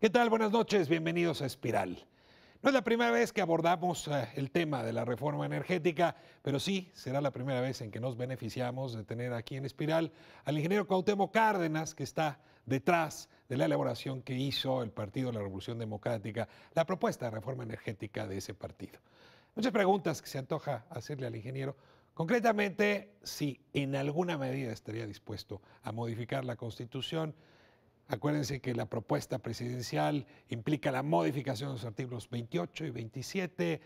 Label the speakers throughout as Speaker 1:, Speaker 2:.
Speaker 1: ¿Qué tal? Buenas noches, bienvenidos a Espiral. No es la primera vez que abordamos el tema de la reforma energética, pero sí será la primera vez en que nos beneficiamos de tener aquí en Espiral al ingeniero Cuauhtémoc Cárdenas, que está detrás de la elaboración que hizo el Partido de la Revolución Democrática, la propuesta de reforma energética de ese partido. Muchas preguntas que se antoja hacerle al ingeniero. Concretamente, si en alguna medida estaría dispuesto a modificar la Constitución. Acuérdense que la propuesta presidencial implica la modificación de los artículos 28 y 27.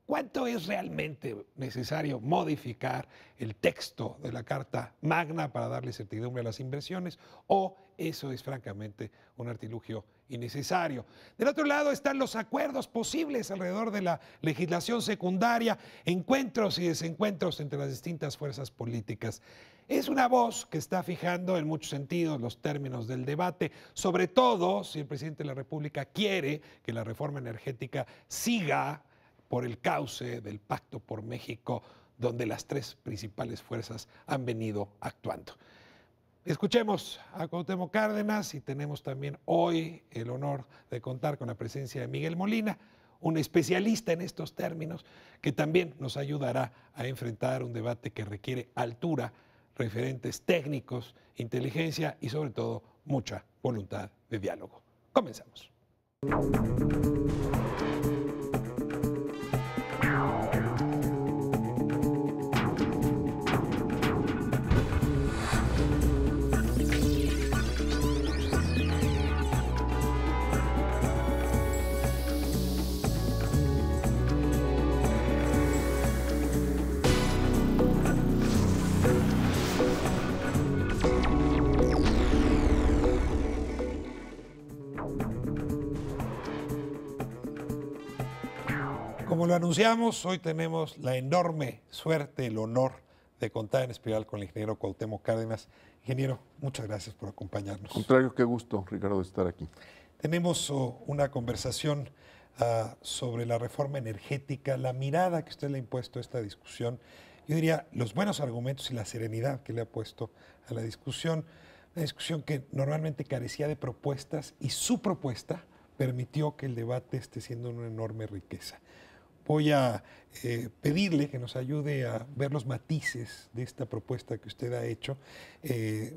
Speaker 1: ¿Cuánto es realmente necesario modificar el texto de la Carta Magna para darle certidumbre a las inversiones? ¿O eso es francamente un artilugio innecesario? Del otro lado están los acuerdos posibles alrededor de la legislación secundaria, encuentros y desencuentros entre las distintas fuerzas políticas. Es una voz que está fijando en muchos sentidos los términos del debate, sobre todo si el presidente de la República quiere que la reforma energética siga por el cauce del Pacto por México, donde las tres principales fuerzas han venido actuando. Escuchemos a Cuauhtémoc Cárdenas y tenemos también hoy el honor de contar con la presencia de Miguel Molina, un especialista en estos términos, que también nos ayudará a enfrentar un debate que requiere altura, referentes técnicos, inteligencia y sobre todo mucha voluntad de diálogo. Comenzamos. Como lo anunciamos, hoy tenemos la enorme suerte, el honor de contar en Espiral con el ingeniero Cuauhtémoc Cárdenas. Ingeniero, muchas gracias por acompañarnos.
Speaker 2: Contrario, qué gusto, Ricardo, de estar aquí.
Speaker 1: Tenemos una conversación sobre la reforma energética, la mirada que usted le ha impuesto a esta discusión, yo diría los buenos argumentos y la serenidad que le ha puesto a la discusión, una discusión que normalmente carecía de propuestas y su propuesta permitió que el debate esté siendo una enorme riqueza. Voy a pedirle que nos ayude a ver los matices de esta propuesta que usted ha hecho,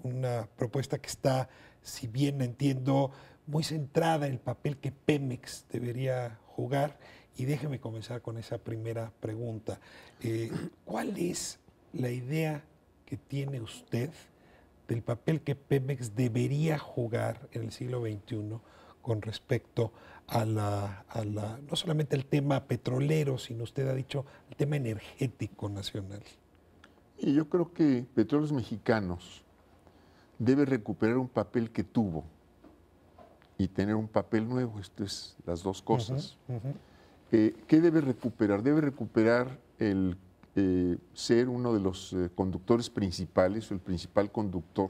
Speaker 1: una propuesta que está, si bien entiendo, muy centrada en el papel que Pemex debería jugar. Y déjeme comenzar con esa primera pregunta. ¿Cuál es la idea que tiene usted del papel que Pemex debería jugar en el siglo XXI con respecto a no solamente el tema petrolero, sino usted ha dicho el tema energético nacional?
Speaker 2: Y yo creo que Petróleos Mexicanos debe recuperar un papel que tuvo y tener un papel nuevo. Esto es las dos cosas. ¿Qué debe recuperar? Debe recuperar el ser uno de los conductores principales o el principal conductor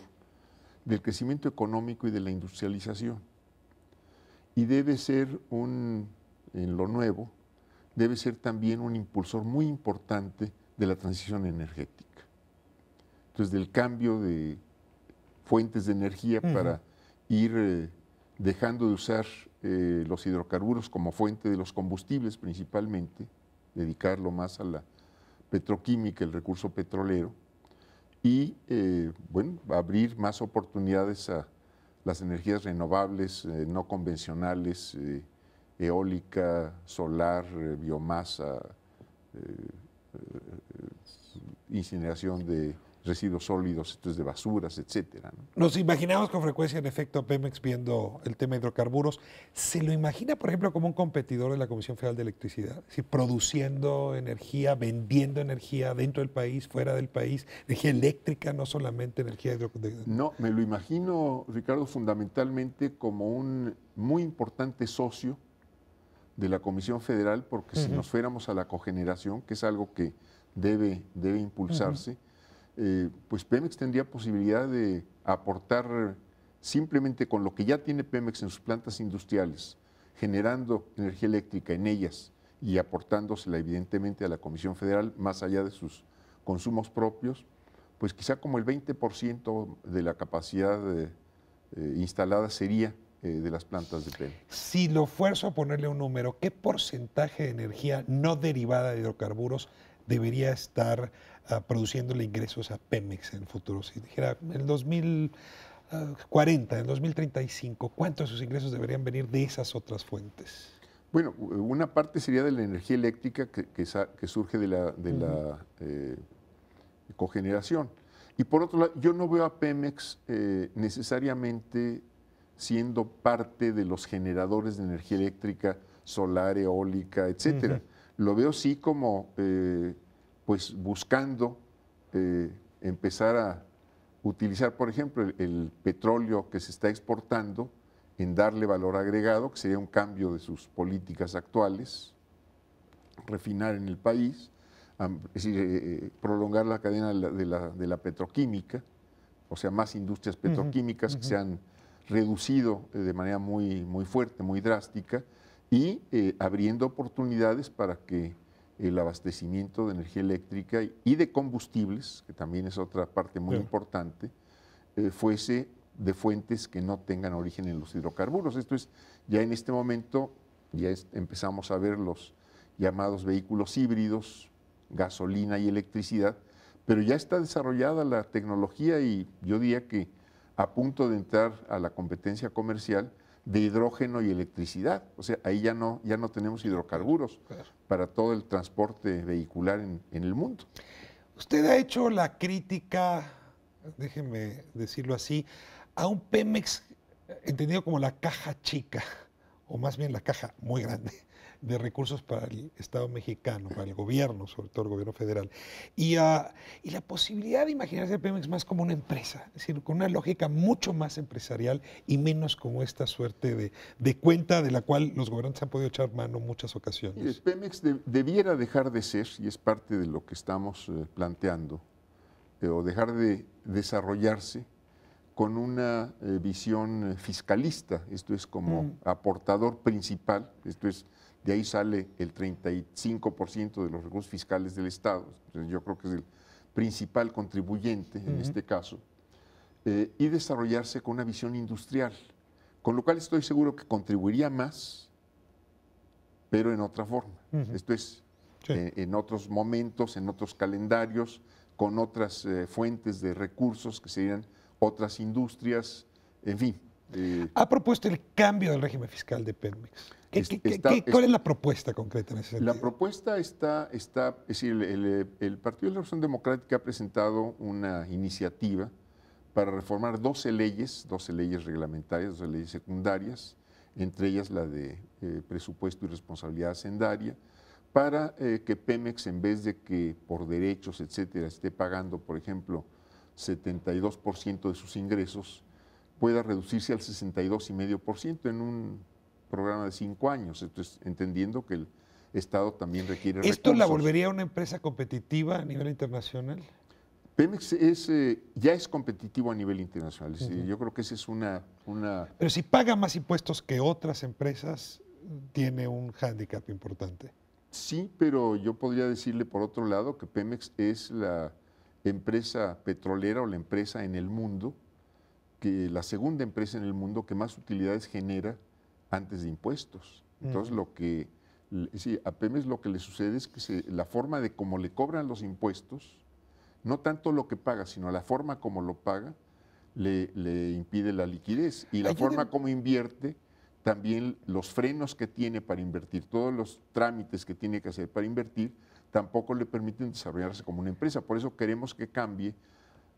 Speaker 2: del crecimiento económico y de la industrialización. Y debe ser en lo nuevo, debe ser también un impulsor muy importante de la transición energética. Entonces, del cambio de fuentes de energía para ir dejando de usar los hidrocarburos como fuente de los combustibles principalmente, dedicarlo más a la petroquímica, el recurso petrolero, y bueno, abrir más oportunidades a las energías renovables, no convencionales, eólica, solar, biomasa, incineración de residuos sólidos, entonces de basuras, etcétera, ¿no?
Speaker 1: Nos imaginamos con frecuencia en efecto a Pemex viendo el tema de hidrocarburos. ¿Se lo imagina, por ejemplo, como un competidor de la Comisión Federal de Electricidad? Es decir, produciendo energía, vendiendo energía dentro del país, fuera del país, energía eléctrica, no solamente energía hidrocarburos.
Speaker 2: No, me lo imagino, Ricardo, fundamentalmente como un muy importante socio de la Comisión Federal, porque si nos fuéramos a la cogeneración, que es algo que debe impulsarse, pues Pemex tendría posibilidad de aportar simplemente con lo que ya tiene Pemex en sus plantas industriales, generando energía eléctrica en ellas y aportándosela evidentemente a la Comisión Federal, más allá de sus consumos propios, pues quizá como el 20% de la capacidad instalada sería de las plantas de Pemex.
Speaker 1: Si lo fuerzo a ponerle un número, ¿qué porcentaje de energía no derivada de hidrocarburos debería estar produciéndole ingresos a Pemex en el futuro? Si dijera en el 2040, en el 2035, ¿cuántos de sus ingresos deberían venir de esas otras fuentes?
Speaker 2: Bueno, una parte sería de la energía eléctrica que surge de la cogeneración. Y por otro lado, yo no veo a Pemex necesariamente siendo parte de los generadores de energía eléctrica, solar, eólica, etcétera. Lo veo sí como pues buscando empezar a utilizar, por ejemplo, el petróleo que se está exportando en darle valor agregado, que sería un cambio de sus políticas actuales, refinar en el país, es decir, prolongar la cadena de la petroquímica, o sea, más industrias petroquímicas que se han reducido de manera muy, muy fuerte, muy drástica, y abriendo oportunidades para que el abastecimiento de energía eléctrica y de combustibles, que también es otra parte muy importante, fuese de fuentes que no tengan origen en los hidrocarburos. Esto es, ya en este momento, empezamos a ver los llamados vehículos híbridos, gasolina y electricidad, pero ya está desarrollada la tecnología y yo diría que a punto de entrar a la competencia comercial de hidrógeno y electricidad. O sea, ahí ya no tenemos hidrocarburos para todo el transporte vehicular en el mundo.
Speaker 1: Usted ha hecho la crítica, déjeme decirlo así, a un Pemex entendido como la caja chica, o más bien la caja muy grande, de recursos para el Estado mexicano, para el gobierno, sobre todo el gobierno federal. Y la posibilidad de imaginarse a Pemex más como una empresa, es decir, con una lógica mucho más empresarial y menos como esta suerte de cuenta de la cual los gobernantes han podido echar mano en muchas ocasiones.
Speaker 2: Pemex debiera dejar de ser, y es parte de lo que estamos planteando, o dejar de desarrollarse con una visión fiscalista, esto es como aportador principal, esto es, de ahí sale el 35% de los recursos fiscales del Estado, entonces yo creo que es el principal contribuyente en este caso, y desarrollarse con una visión industrial, con lo cual estoy seguro que contribuiría más, pero en otra forma, esto es, en otros momentos, en otros calendarios, con otras fuentes de recursos que serían otras industrias, en fin.
Speaker 1: ¿Ha propuesto el cambio del régimen fiscal de Pemex? ¿Cuál es la propuesta concreta en ese sentido?
Speaker 2: La propuesta está es decir, el Partido de la Revolución Democrática ha presentado una iniciativa para reformar 12 leyes reglamentarias, 12 leyes secundarias, entre ellas la de presupuesto y responsabilidad hacendaria, para que Pemex, en vez de que por derechos, etcétera, esté pagando, por ejemplo, 72% de sus ingresos, pueda reducirse al 62,5% en un programa de 5 años. Entonces, entendiendo que el Estado también requiere recursos.
Speaker 1: ¿Esto la volvería una empresa competitiva a nivel internacional?
Speaker 2: Pemex ya es competitivo a nivel internacional. Es decir, yo creo que esa es una...
Speaker 1: Pero si paga más impuestos que otras empresas, tiene un hándicap importante.
Speaker 2: Sí, pero yo podría decirle por otro lado que Pemex es la empresa petrolera o la empresa en el mundo, la segunda empresa en el mundo que más utilidades genera antes de impuestos. Entonces, a Pemex lo que le sucede es que la forma de cómo le cobran los impuestos, no tanto lo que paga, sino la forma como lo paga, le impide la liquidez. Y la forma como invierte, también los frenos que tiene para invertir, todos los trámites que tiene que hacer para invertir, tampoco le permiten desarrollarse como una empresa. Por eso queremos que cambie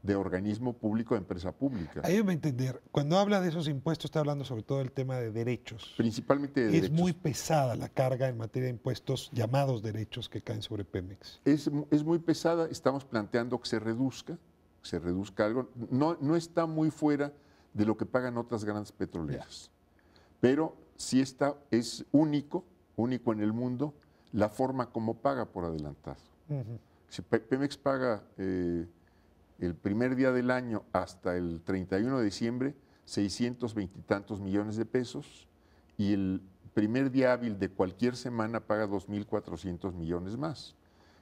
Speaker 2: de organismo público a empresa pública.
Speaker 1: Ayúdame a entender, cuando habla de esos impuestos está hablando sobre todo del tema de derechos.
Speaker 2: Principalmente de derechos.
Speaker 1: Es muy pesada la carga en materia de impuestos llamados derechos que caen sobre Pemex.
Speaker 2: Es muy pesada, estamos planteando que se reduzca algo. No está muy fuera de lo que pagan otras grandes petroleras. Pero sí es único en el mundo, la forma como paga por adelantado. Si Pemex paga el primer día del año hasta el 31 de diciembre 620 y tantos millones de pesos y el primer día hábil de cualquier semana paga 2.400 millones más.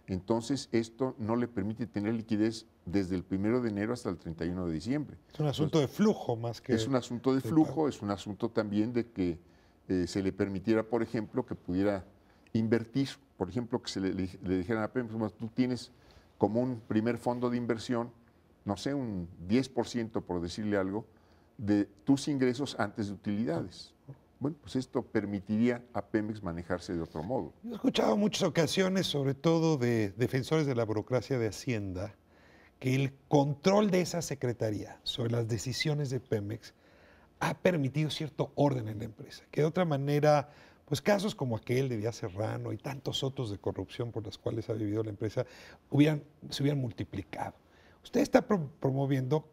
Speaker 2: Entonces esto no le permite tener liquidez desde el 1 de enero hasta el 31 de diciembre.
Speaker 1: Es un asunto de flujo más que...
Speaker 2: Es un asunto de flujo, es un asunto también de que se le permitiera, por ejemplo, que pudiera invertir, por ejemplo, que le dijeran a Pemex, bueno, tú tienes como un primer fondo de inversión, no sé, un 10%, por decirle algo, de tus ingresos antes de utilidades. Bueno, pues esto permitiría a Pemex manejarse de otro modo.
Speaker 1: Yo he escuchado en muchas ocasiones, sobre todo de defensores de la burocracia de Hacienda, que el control de esa secretaría sobre las decisiones de Pemex ha permitido cierto orden en la empresa, que de otra manera, pues casos como aquel de Díaz Serrano y tantos otros de corrupción por los cuales ha vivido la empresa se hubieran multiplicado. Usted está promoviendo,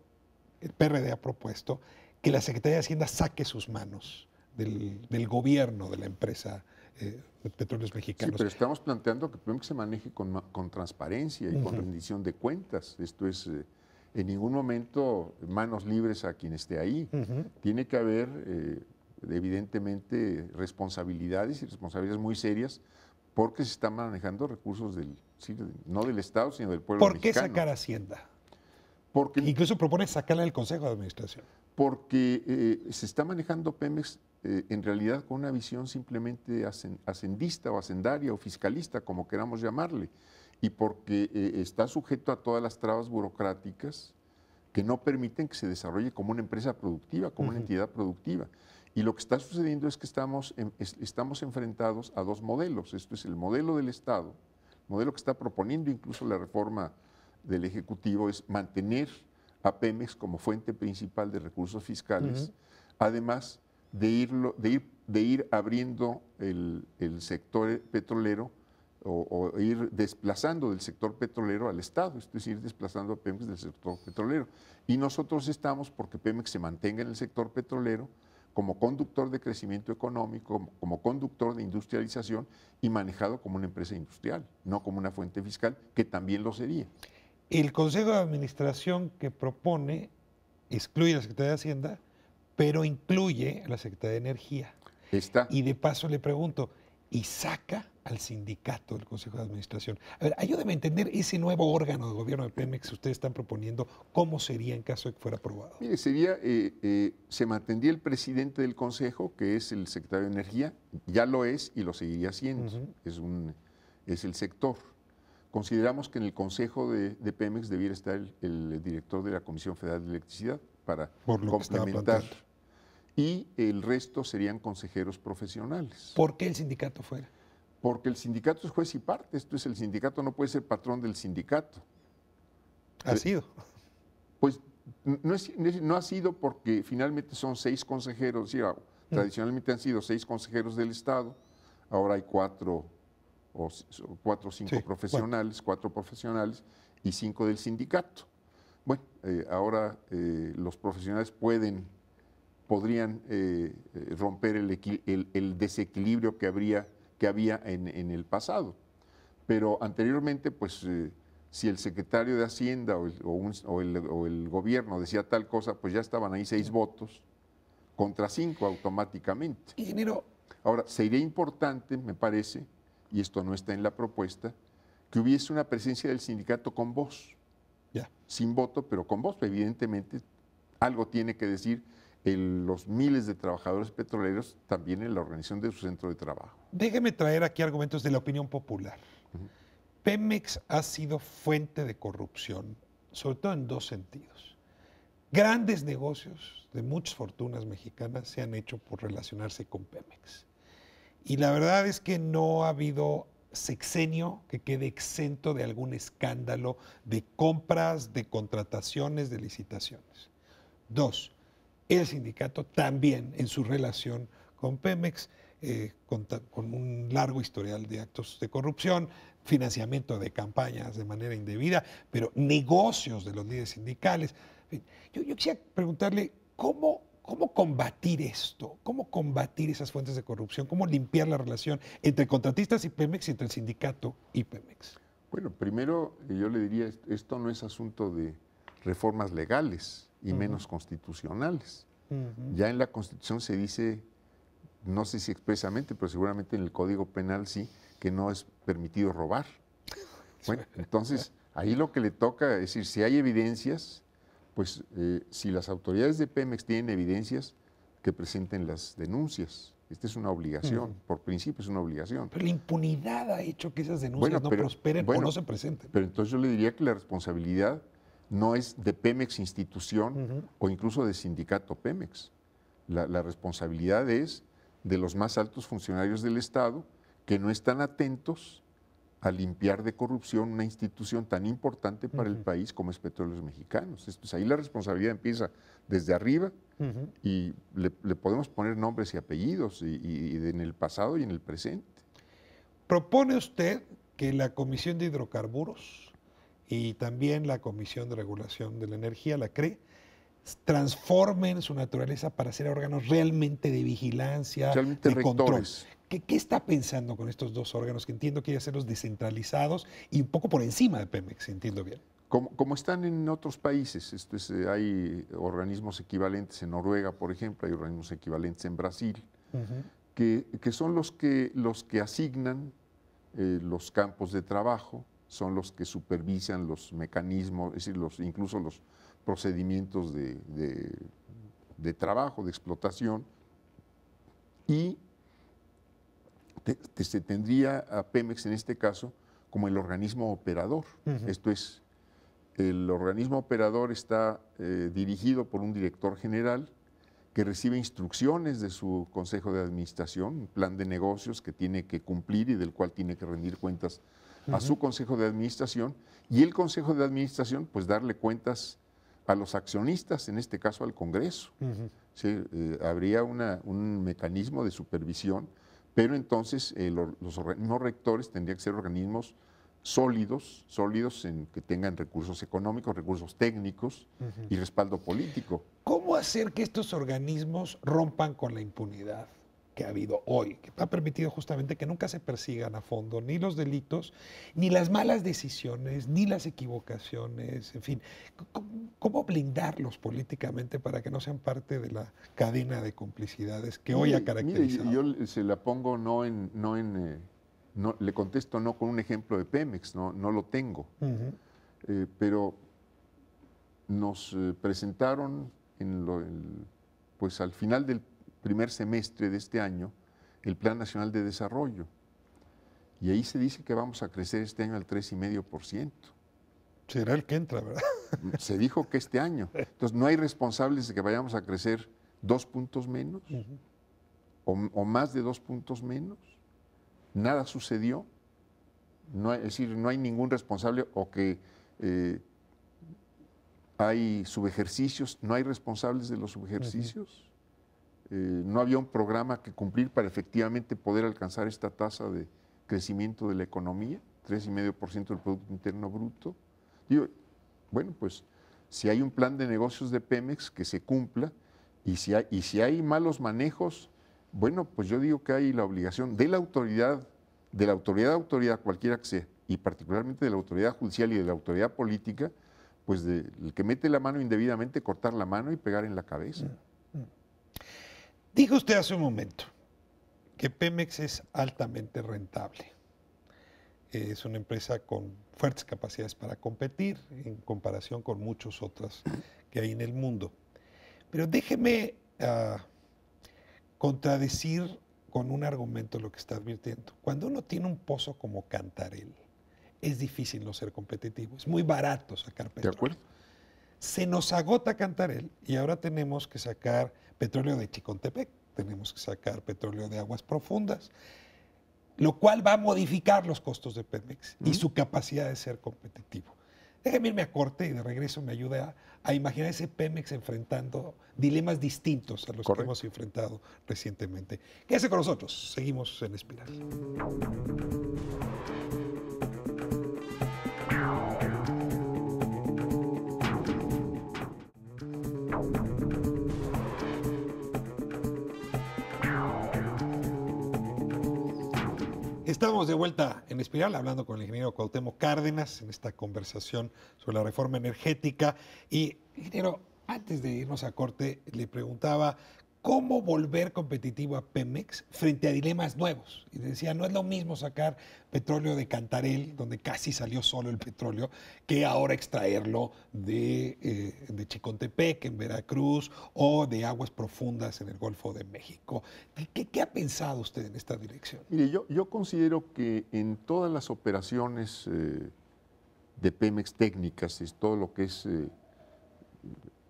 Speaker 1: el PRD ha propuesto, que la Secretaría de Hacienda saque sus manos del gobierno de la empresa de Petróleos Mexicanos.
Speaker 2: Sí, pero estamos planteando que Pemex se maneje con transparencia y con rendición de cuentas. Esto es, en ningún momento, manos libres a quien esté ahí. Tiene que haber, evidentemente, responsabilidades y responsabilidades muy serias porque se están manejando recursos no del Estado, sino del pueblo mexicano.
Speaker 1: ¿Por qué sacar Hacienda?
Speaker 2: Porque,
Speaker 1: incluso propone sacarla del Consejo de Administración.
Speaker 2: Porque se está manejando Pemex en realidad con una visión simplemente hacendista o hacendaria o fiscalista, como queramos llamarle, y porque está sujeto a todas las trabas burocráticas que no permiten que se desarrolle como una empresa productiva, como una entidad productiva. Y lo que está sucediendo es que estamos enfrentados a dos modelos. Esto es el modelo del Estado, el modelo que está proponiendo incluso la reforma del Ejecutivo, es mantener a Pemex como fuente principal de recursos fiscales, además de ir abriendo el sector petrolero o ir desplazando del sector petrolero al Estado, es decir, desplazando a Pemex del sector petrolero. Y nosotros estamos porque Pemex se mantenga en el sector petrolero como conductor de crecimiento económico, como conductor de industrialización y manejado como una empresa industrial, no como una fuente fiscal, que también lo sería.
Speaker 1: El Consejo de Administración que propone excluye a la Secretaría de Hacienda, pero incluye a la Secretaría de Energía. Y de paso le pregunto, ¿y saca al sindicato del Consejo de Administración? A ver, ayúdame a entender ese nuevo órgano de gobierno de Pemex que ustedes están proponiendo, ¿cómo sería en caso de que fuera aprobado?
Speaker 2: Mire, se mantendría el presidente del Consejo, que es el secretario de Energía, ya lo es y lo seguiría siendo, es el sector. Consideramos que en el Consejo de Pemex debiera estar el director de la Comisión Federal de Electricidad para complementar. Y el resto serían consejeros profesionales.
Speaker 1: ¿Por qué el sindicato fuera?
Speaker 2: Porque el sindicato es juez y parte. Esto es, el sindicato no puede ser patrón del sindicato.
Speaker 1: ¿Ha sido?
Speaker 2: Pues no ha sido porque finalmente son 6 consejeros. Tradicionalmente han sido 6 consejeros del Estado. Ahora hay 4 o 5 profesionales, 4 profesionales y 5 del sindicato. Bueno, ahora los profesionales podrían romper el desequilibrio que había en el pasado. Pero anteriormente, pues, si el secretario de Hacienda o el gobierno decía tal cosa, pues ya estaban ahí 6 votos contra 5 automáticamente.
Speaker 1: Ingeniero.
Speaker 2: Ahora, sería importante, me parece, y esto no está en la propuesta, que hubiese una presencia del sindicato con voz. Sin voto, pero con voz. Evidentemente, algo tiene que decir los miles de trabajadores petroleros también en la organización de su centro de trabajo.
Speaker 1: Déjeme traer aquí argumentos de la opinión popular. Pemex ha sido fuente de corrupción, sobre todo en 2 sentidos. Grandes negocios de muchas fortunas mexicanas se han hecho por relacionarse con Pemex. Y la verdad es que no ha habido sexenio que quede exento de algún escándalo de compras, de contrataciones, de licitaciones. 2, el sindicato también en su relación con Pemex, con un largo historial de actos de corrupción, financiamiento de campañas de manera indebida, pero negocios de los líderes sindicales. Yo quisiera preguntarle, ¿cómo combatir esto? ¿Cómo combatir esas fuentes de corrupción? ¿Cómo limpiar la relación entre contratistas y Pemex y entre el sindicato y Pemex?
Speaker 2: Bueno, primero yo le diría, esto no es asunto de reformas legales y menos constitucionales. Ya en la Constitución se dice, no sé si expresamente, pero seguramente en el Código Penal sí, que no es permitido robar. Bueno, entonces Ahí lo que le toca es decir, si hay evidencias, pues si las autoridades de Pemex tienen evidencias, que presenten las denuncias. Esta es una obligación, por principio es una obligación.
Speaker 1: Pero la impunidad ha hecho que esas denuncias no prosperen o no se presenten.
Speaker 2: Pero entonces yo le diría que la responsabilidad no es de Pemex institución o incluso de sindicato Pemex. La responsabilidad es de los más altos funcionarios del Estado que no están atentos a limpiar de corrupción una institución tan importante para el país como es Petróleos Mexicanos. Entonces, ahí la responsabilidad empieza desde arriba y le podemos poner nombres y apellidos en el pasado y en el presente.
Speaker 1: ¿Propone usted que la Comisión de Hidrocarburos y también la Comisión de Regulación de la Energía, la CRE, transformen su naturaleza para ser órganos realmente de vigilancia,
Speaker 2: realmente
Speaker 1: de control?
Speaker 2: rectores?
Speaker 1: ¿Qué está pensando con estos dos órganos que entiendo que quiere hacerlos descentralizados y un poco por encima de Pemex, si entiendo bien?
Speaker 2: Como están en otros países, hay organismos equivalentes en Noruega, por ejemplo, hay organismos equivalentes en Brasil, que son los que asignan los campos de trabajo, son los que supervisan los mecanismos, es decir, incluso los procedimientos de trabajo, de explotación, y se tendría a Pemex en este caso como el organismo operador. Esto es, el organismo operador está dirigido por un director general que recibe instrucciones de su consejo de administración, un plan de negocios que tiene que cumplir y del cual tiene que rendir cuentas a su consejo de administración, y el consejo de administración pues darle cuentas a los accionistas, en este caso al Congreso. Sí, habría un mecanismo de supervisión, pero entonces los organismos rectores tendrían que ser organismos sólidos en que tengan recursos económicos, recursos técnicos y respaldo político.
Speaker 1: ¿Cómo hacer que estos organismos rompan con la impunidad que ha habido hoy, que ha permitido justamente que nunca se persigan a fondo ni los delitos, ni las malas decisiones, ni las equivocaciones, en fin? ¿Cómo blindarlos políticamente para que no sean parte de la cadena de complicidades que hoy ha caracterizado?
Speaker 2: Mire, yo se la pongo le contesto no con un ejemplo de Pemex, no lo tengo, pero nos presentaron pues al final del primer semestre de este año el Plan Nacional de Desarrollo, y ahí se dice que vamos a crecer este año al 3,5%.
Speaker 1: Será el que entra, ¿verdad?
Speaker 2: Se dijo que este año. Entonces no hay responsables de que vayamos a crecer 2 puntos menos o más de 2 puntos menos. Nada sucedió, es decir, no hay ningún responsable, o que hay subejercicios, no hay responsables de los subejercicios. No había un programa que cumplir para efectivamente poder alcanzar esta tasa de crecimiento de la economía, 3,5% del Producto Interno Bruto. Digo, bueno, pues si hay un plan de negocios de Pemex que se cumpla, y si hay malos manejos, bueno, pues yo digo que hay la obligación de la autoridad a autoridad, cualquiera que sea, y particularmente de la autoridad judicial y de la autoridad política, pues el que mete la mano indebidamente, cortar la mano y pegar en la cabeza.
Speaker 1: Dijo usted hace un momento que Pemex es altamente rentable. Es una empresa con fuertes capacidades para competir en comparación con muchas otras que hay en el mundo. Pero déjeme contradecir con un argumento lo que está advirtiendo. Cuando uno tiene un pozo como Cantarell, es difícil no ser competitivo. Es muy barato sacar petróleo.
Speaker 2: ¿De acuerdo?
Speaker 1: Se nos agota Cantarell y ahora tenemos que sacar petróleo de Chicontepec, tenemos que sacar petróleo de aguas profundas, lo cual va a modificar los costos de Pemex y su capacidad de ser competitivo. Déjeme irme a corte y de regreso me ayuda a imaginar ese Pemex enfrentando dilemas distintos a los que hemos enfrentado recientemente. Quédese con nosotros, seguimos en Espiral. Estamos de vuelta en Espiral hablando con el ingeniero Cuauhtémoc Cárdenas en esta conversación sobre la reforma energética. Y, ingeniero, antes de irnos a corte, le preguntaba cómo volver competitivo a Pemex frente a dilemas nuevos. Y decía, no es lo mismo sacar petróleo de Cantarell, donde casi salió solo el petróleo, que ahora extraerlo de Chicontepec, en Veracruz, o de aguas profundas en el Golfo de México. ¿Qué ha pensado usted en esta dirección?
Speaker 2: Mire, yo considero que en todas las operaciones de Pemex técnicas, es todo lo que es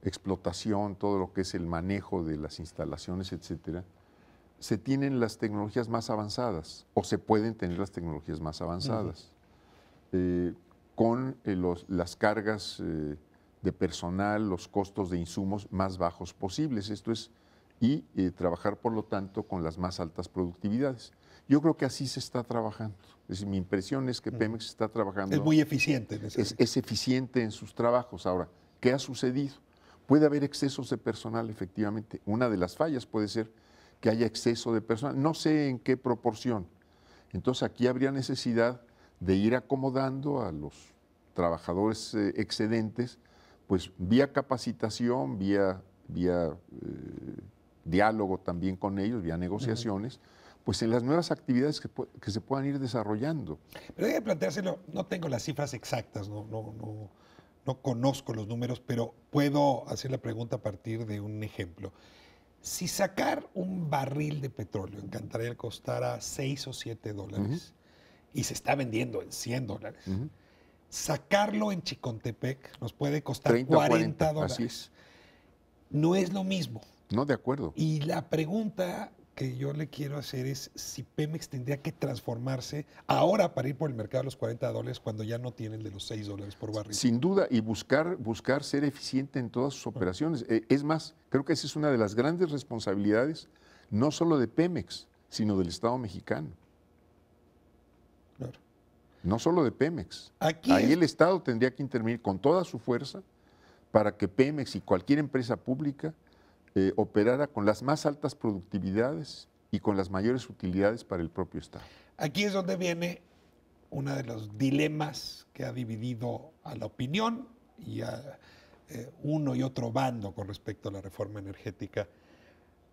Speaker 2: explotación, todo lo que es el manejo de las instalaciones, etcétera, se tienen las tecnologías más avanzadas o se pueden tener las tecnologías más avanzadas con las cargas de personal, los costos de insumos más bajos posibles. Esto es, y trabajar, por lo tanto, con las más altas productividades. Yo creo que así se está trabajando. Es decir, mi impresión es que Pemex está trabajando.
Speaker 1: Es muy eficiente en ese
Speaker 2: es eficiente en sus trabajos. Ahora, ¿qué ha sucedido? Puede haber excesos de personal, efectivamente. Una de las fallas puede ser que haya exceso de personal. No sé en qué proporción. Entonces aquí habría necesidad de ir acomodando a los trabajadores excedentes, pues vía capacitación, vía diálogo también con ellos, vía negociaciones, pues en las nuevas actividades que se puedan ir desarrollando.
Speaker 1: Pero hay que planteárselo, no tengo las cifras exactas, no conozco los números, pero puedo hacer la pregunta a partir de un ejemplo. Si sacar un barril de petróleo en Cantarell costara 6 o 7 dólares y se está vendiendo en 100 dólares, sacarlo en Chicontepec nos puede costar
Speaker 2: 30 o
Speaker 1: 40
Speaker 2: dólares.
Speaker 1: Así es. No es lo mismo.
Speaker 2: No, de acuerdo.
Speaker 1: Y la pregunta que yo le quiero hacer es si Pemex tendría que transformarse ahora para ir por el mercado de los 40 dólares cuando ya no tienen de los 6 dólares por barril.
Speaker 2: Sin duda, y buscar ser eficiente en todas sus operaciones. Es más, creo que esa es una de las grandes responsabilidades, no solo de Pemex, sino del Estado mexicano.
Speaker 1: Claro.
Speaker 2: No solo de Pemex.
Speaker 1: Aquí
Speaker 2: Ahí el Estado tendría que intervenir con toda su fuerza para que Pemex y cualquier empresa pública operara con las más altas productividades y con las mayores utilidades para el propio Estado.
Speaker 1: Aquí es donde viene uno de los dilemas que ha dividido a la opinión y a uno y otro bando con respecto a la reforma energética.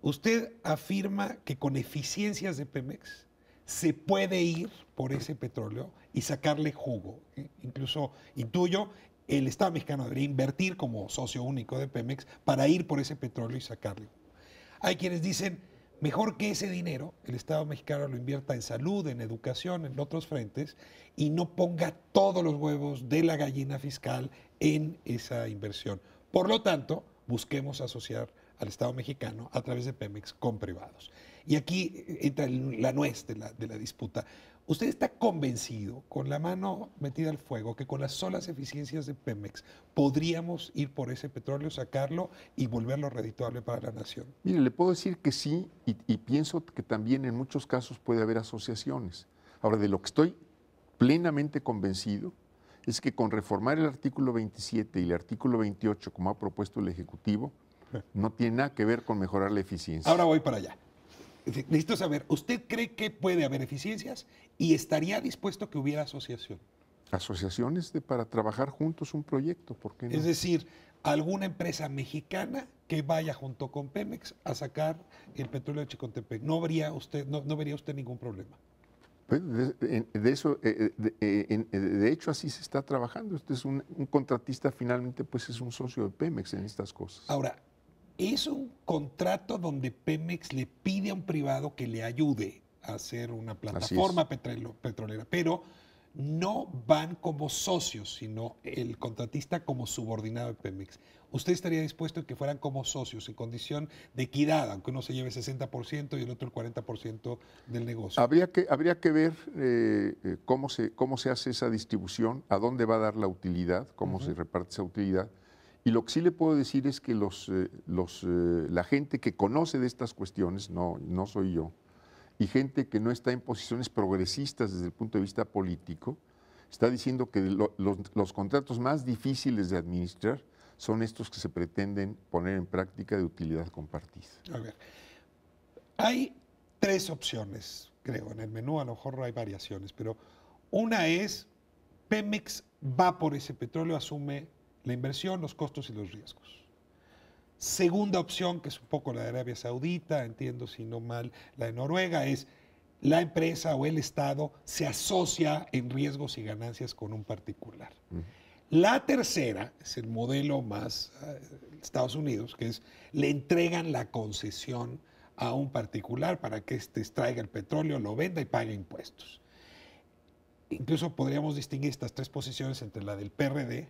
Speaker 1: Usted afirma que con eficiencias de Pemex se puede ir por ese petróleo y sacarle jugo. Incluso intuyo, el Estado mexicano debería invertir como socio único de Pemex para ir por ese petróleo y sacarle. Hay quienes dicen, mejor que ese dinero el Estado mexicano lo invierta en salud, en educación, en otros frentes, y no ponga todos los huevos de la gallina fiscal en esa inversión. Por lo tanto, busquemos asociar al Estado mexicano a través de Pemex con privados. Y aquí entra la nuez de la disputa. ¿Usted está convencido, con la mano metida al fuego, que con las solas eficiencias de Pemex podríamos ir por ese petróleo, sacarlo y volverlo redituable para la nación?
Speaker 2: Mire, le puedo decir que sí, y pienso que también en muchos casos puede haber asociaciones. Ahora, de lo que estoy plenamente convencido es que con reformar el artículo 27 y el artículo 28, como ha propuesto el Ejecutivo, no tiene nada que ver con mejorar la eficiencia.
Speaker 1: Ahora voy para allá. Necesito saber, ¿usted cree que puede haber eficiencias y estaría dispuesto a que hubiera asociación?
Speaker 2: Asociaciones para trabajar juntos un proyecto, ¿por qué no?
Speaker 1: Es decir, alguna empresa mexicana que vaya junto con Pemex a sacar el petróleo de Chicontepec. ¿No vería usted ningún problema?
Speaker 2: Pues de hecho, así se está trabajando. Este es un contratista, finalmente, pues es un socio de Pemex en estas cosas.
Speaker 1: Ahora, es un contrato donde Pemex le pide a un privado que le ayude a hacer una plataforma petrolera, pero no van como socios, sino el contratista como subordinado de Pemex. ¿Usted estaría dispuesto a que fueran como socios en condición de equidad, aunque uno se lleve 60% y el otro el 40% del negocio?
Speaker 2: Habría que ver cómo se hace esa distribución, a dónde va a dar la utilidad, cómo se reparte esa utilidad. Y lo que sí le puedo decir es que la gente que conoce de estas cuestiones, no soy yo, y gente que no está en posiciones progresistas desde el punto de vista político, está diciendo que los contratos más difíciles de administrar son estos que se pretenden poner en práctica de utilidad compartida.
Speaker 1: A ver, hay 3 opciones, creo, en el menú, a lo mejor hay variaciones, pero una es, Pemex va por ese petróleo, asume la inversión, los costos y los riesgos. Segunda opción, que es un poco la de Arabia Saudita, entiendo si no mal la de Noruega, es la empresa o el Estado se asocia en riesgos y ganancias con un particular. La tercera es el modelo más Estados Unidos, que es le entregan la concesión a un particular para que éste extraiga el petróleo, lo venda y pague impuestos. Incluso podríamos distinguir estas tres posiciones entre la del PRD,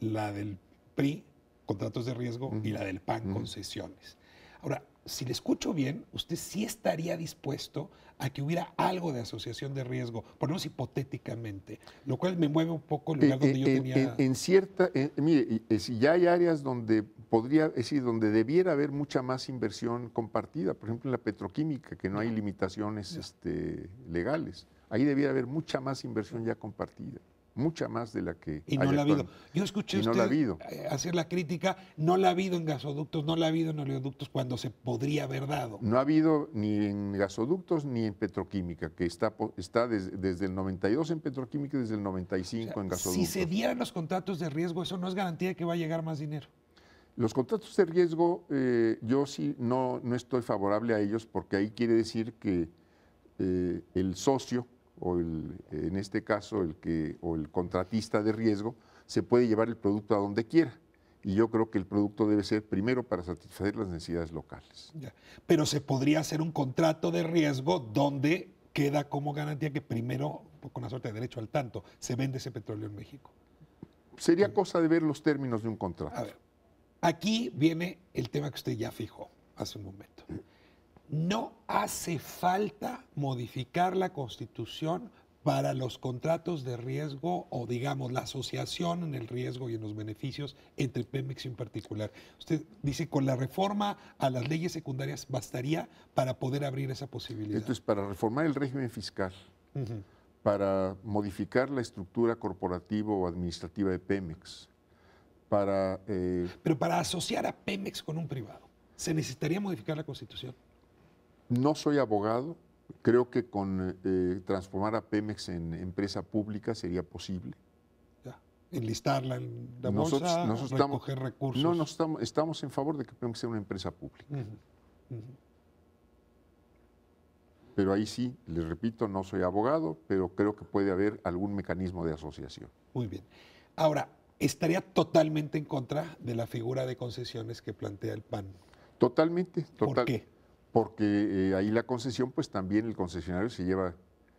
Speaker 1: la del PRI, contratos de riesgo, y la del PAN, concesiones. Ahora, si le escucho bien, usted sí estaría dispuesto a que hubiera algo de asociación de riesgo, por lo menos hipotéticamente, lo cual me mueve un poco el lugar donde yo tenía...
Speaker 2: Mire, si ya hay áreas donde podría, es decir, donde debiera haber mucha más inversión compartida, por ejemplo en la petroquímica, que no hay limitaciones legales, ahí debiera haber mucha más inversión ya compartida. Mucha más de la que
Speaker 1: y no la ha habido. Yo escuché
Speaker 2: y no
Speaker 1: usted hacer la crítica, no la ha habido en gasoductos, no la ha habido en oleoductos cuando se podría haber dado.
Speaker 2: No ha habido ni en gasoductos ni en petroquímica, que está desde el 92 en petroquímica y desde el 95 en gasoductos.
Speaker 1: Si se dieran los contratos de riesgo, eso no es garantía de que va a llegar más dinero.
Speaker 2: Los contratos de riesgo, yo sí no estoy favorable a ellos, porque ahí quiere decir que el socio, o en este caso el contratista de riesgo, se puede llevar el producto a donde quiera. Y yo creo que el producto debe ser primero para satisfacer las necesidades locales.
Speaker 1: Ya. Pero se podría hacer un contrato de riesgo donde queda como garantía que primero, con una suerte de derecho al tanto, se vende ese petróleo en México.
Speaker 2: Sería cosa de ver los términos de un contrato.
Speaker 1: A ver, aquí viene el tema que usted ya fijó hace un momento. No hace falta modificar la Constitución para los contratos de riesgo o, digamos, la asociación en el riesgo y en los beneficios entre Pemex y un particular. Usted dice, con la reforma a las leyes secundarias bastaría para poder abrir esa posibilidad.
Speaker 2: Esto es para reformar el régimen fiscal, para modificar la estructura corporativa o administrativa de Pemex,
Speaker 1: Pero para asociar a Pemex con un privado, ¿se necesitaría modificar la Constitución?
Speaker 2: No soy abogado, creo que con transformar a Pemex en empresa pública sería posible.
Speaker 1: Ya. Enlistarla en la bolsa, recoger recursos.
Speaker 2: No, estamos en favor de que Pemex sea una empresa pública. Pero ahí sí, les repito, no soy abogado, pero creo que puede haber algún mecanismo de asociación.
Speaker 1: Muy bien. Ahora, estaría totalmente en contra de la figura de concesiones que plantea el PAN.
Speaker 2: Totalmente.
Speaker 1: ¿Por qué?
Speaker 2: Porque ahí la concesión, pues también el concesionario se lleva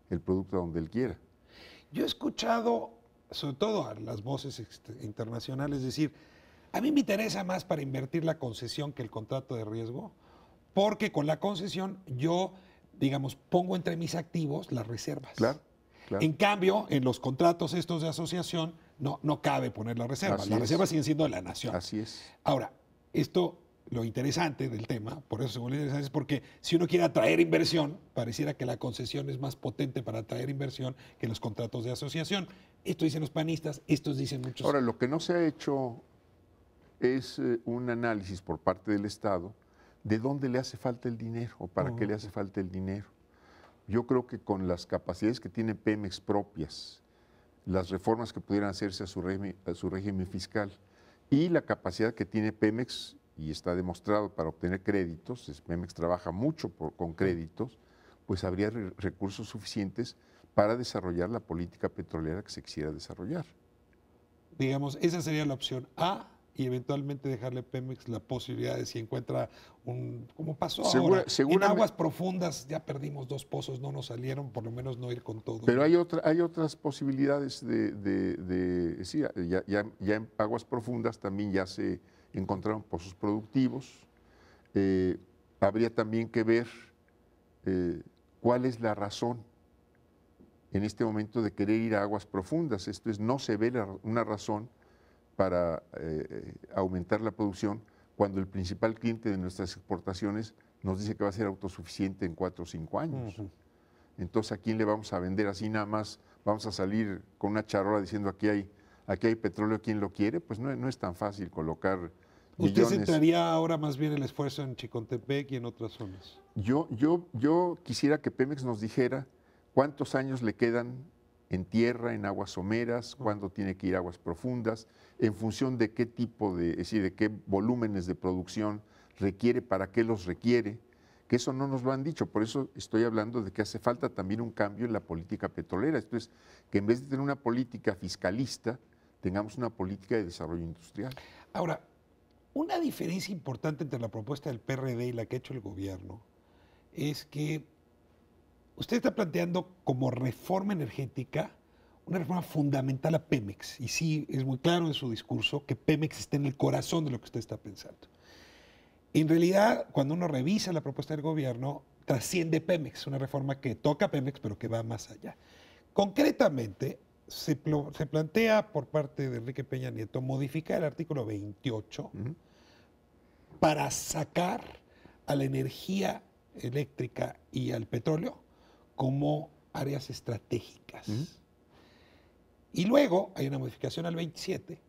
Speaker 2: el producto a donde él quiera.
Speaker 1: Yo he escuchado, sobre todo a las voces internacionales, decir, a mí me interesa más para invertir la concesión que el contrato de riesgo, porque con la concesión yo, digamos, pongo entre mis activos las reservas.
Speaker 2: Claro.
Speaker 1: En cambio, en los contratos estos de asociación no cabe poner las reservas. Las reservas siguen siendo de la nación.
Speaker 2: Así es.
Speaker 1: Ahora, lo interesante del tema, por eso según lo interesante, es porque si uno quiere atraer inversión, pareciera que la concesión es más potente para atraer inversión que los contratos de asociación. Esto dicen los panistas, estos dicen muchos.
Speaker 2: Ahora, lo que no se ha hecho es un análisis por parte del Estado de dónde le hace falta el dinero o para qué le hace falta el dinero. Yo creo que con las capacidades que tiene Pemex propias, las reformas que pudieran hacerse a su régimen fiscal y la capacidad que tiene Pemex, y está demostrado para obtener créditos, Pemex trabaja mucho con créditos, pues habría recursos suficientes para desarrollar la política petrolera que se quisiera desarrollar.
Speaker 1: Digamos, esa sería la opción A, y eventualmente dejarle a Pemex la posibilidad de si encuentra como pasó ahora, en aguas profundas ya perdimos 2 pozos, no nos salieron, por lo menos no ir con todo.
Speaker 2: Pero hay otras posibilidades sí, ya en aguas profundas también ya se encontraron pozos productivos. Habría también que ver cuál es la razón en este momento de querer ir a aguas profundas. Esto es, no se ve una razón para aumentar la producción cuando el principal cliente de nuestras exportaciones nos dice que va a ser autosuficiente en 4 o 5 años. Entonces, ¿a quién le vamos a vender así nada más? Vamos a salir con una charola diciendo aquí hay petróleo, ¿quién lo quiere? Pues no es tan fácil colocar
Speaker 1: ¿Usted centraría ahora más bien el esfuerzo en Chicontepec y en otras zonas?
Speaker 2: Yo quisiera que Pemex nos dijera cuántos años le quedan en tierra, en aguas someras, cuándo tiene que ir a aguas profundas, en función de qué tipo de, es decir, de qué volúmenes de producción requiere, para qué los requiere, que eso no nos lo han dicho. Por eso estoy hablando de que hace falta también un cambio en la política petrolera. Esto es, que en vez de tener una política fiscalista, tengamos una política de desarrollo industrial.
Speaker 1: Ahora, una diferencia importante entre la propuesta del PRD y la que ha hecho el gobierno es que usted está planteando como reforma energética una reforma fundamental a Pemex. Y sí, es muy claro en su discurso que Pemex está en el corazón de lo que usted está pensando. En realidad, cuando uno revisa la propuesta del gobierno, trasciende Pemex, una reforma que toca a Pemex, pero que va más allá. Concretamente, se plantea por parte de Enrique Peña Nieto modificar el artículo 28 para sacar a la energía eléctrica y al petróleo como áreas estratégicas. Y luego hay una modificación al 27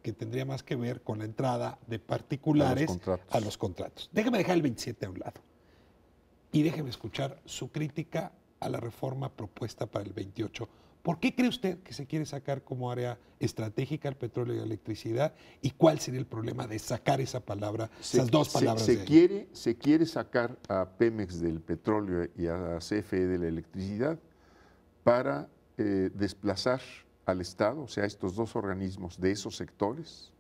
Speaker 1: que tendría más que ver con la entrada de particulares a los contratos. Déjeme dejar el 27 a un lado y déjeme escuchar su crítica a la reforma propuesta para el 28. ¿Por qué cree usted que se quiere sacar como área estratégica el petróleo y la electricidad? ¿Y cuál sería el problema de sacar esa palabra, esas dos palabras?
Speaker 2: Se quiere sacar a Pemex del petróleo y a CFE de la electricidad para desplazar al Estado, o sea, estos dos organismos de esos sectores.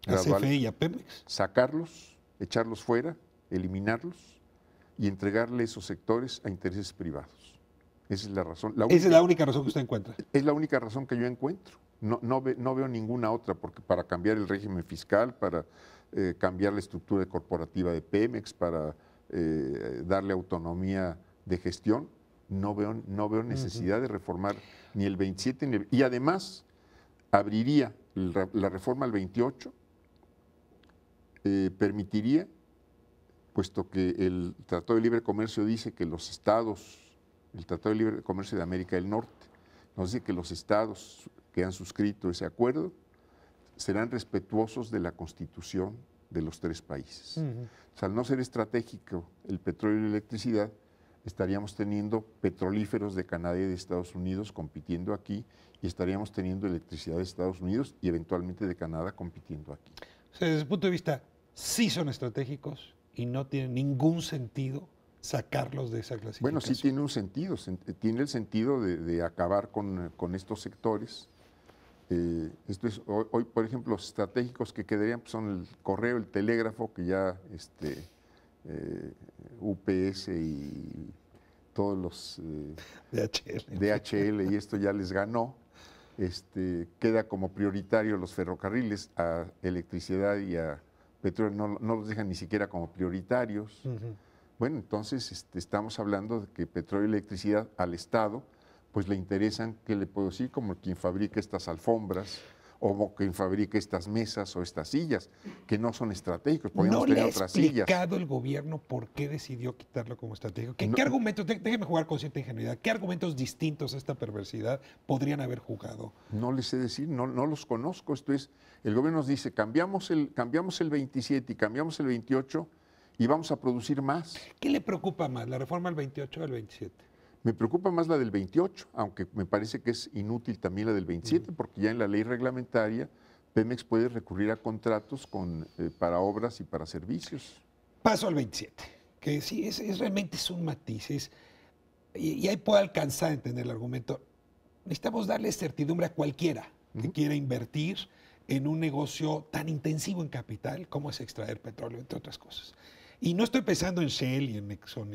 Speaker 1: A CFE y a Pemex.
Speaker 2: Sacarlos, echarlos fuera, eliminarlos y entregarle esos sectores a intereses privados. Esa es la razón.
Speaker 1: Esa es la única razón que usted encuentra.
Speaker 2: Es la única razón que yo encuentro. No veo ninguna otra, porque para cambiar el régimen fiscal, para cambiar la estructura corporativa de Pemex, para darle autonomía de gestión, no veo necesidad de reformar ni el 27, y además abriría la reforma al 28, permitiría, puesto que el Tratado de Libre Comercio dice que los estados, el Tratado de Libre Comercio de América del Norte, nos dice que los estados que han suscrito ese acuerdo serán respetuosos de la Constitución de los tres países. O sea, al no ser estratégico el petróleo y la electricidad, estaríamos teniendo petrolíferos de Canadá y de Estados Unidos compitiendo aquí, y estaríamos teniendo electricidad de Estados Unidos y eventualmente de Canadá compitiendo aquí.
Speaker 1: O sea, desde ese punto de vista, sí son estratégicos y no tiene ningún sentido sacarlos de esa clasificación.
Speaker 2: Bueno, sí tiene un sentido, tiene el sentido de acabar con estos sectores. Esto es, hoy, por ejemplo, los estratégicos que quedarían pues, son el correo, el telégrafo, que ya UPS y todos los DHL y esto ya les ganó. Queda como prioritario los ferrocarriles, a electricidad y a petróleo no los dejan ni siquiera como prioritarios. Bueno, entonces estamos hablando de que petróleo y electricidad al Estado pues le interesan, ¿qué le puedo decir? Como quien fabrica estas alfombras o quien fabrica estas mesas o estas sillas, que no son estratégicos.
Speaker 1: ¿No le ha explicado el gobierno por qué decidió quitarlo como estratégico? ¿Qué argumentos, déjeme jugar con cierta ingenuidad, qué argumentos distintos a esta perversidad podrían haber jugado?
Speaker 2: No les sé decir, no los conozco. Esto es, el gobierno nos dice, cambiamos el 27 y cambiamos el 28 y vamos a producir más.
Speaker 1: ¿Qué le preocupa más, la reforma del 28 o del 27?
Speaker 2: Me preocupa más la del 28, aunque me parece que es inútil también la del 27, porque ya en la ley reglamentaria Pemex puede recurrir a contratos para obras y para servicios.
Speaker 1: Paso al 27, que sí, realmente es un matiz, y ahí puedo alcanzar a entender el argumento. Necesitamos darle certidumbre a cualquiera que quiera invertir en un negocio tan intensivo en capital como es extraer petróleo, entre otras cosas. Y no estoy pensando en Shell y en Exxon,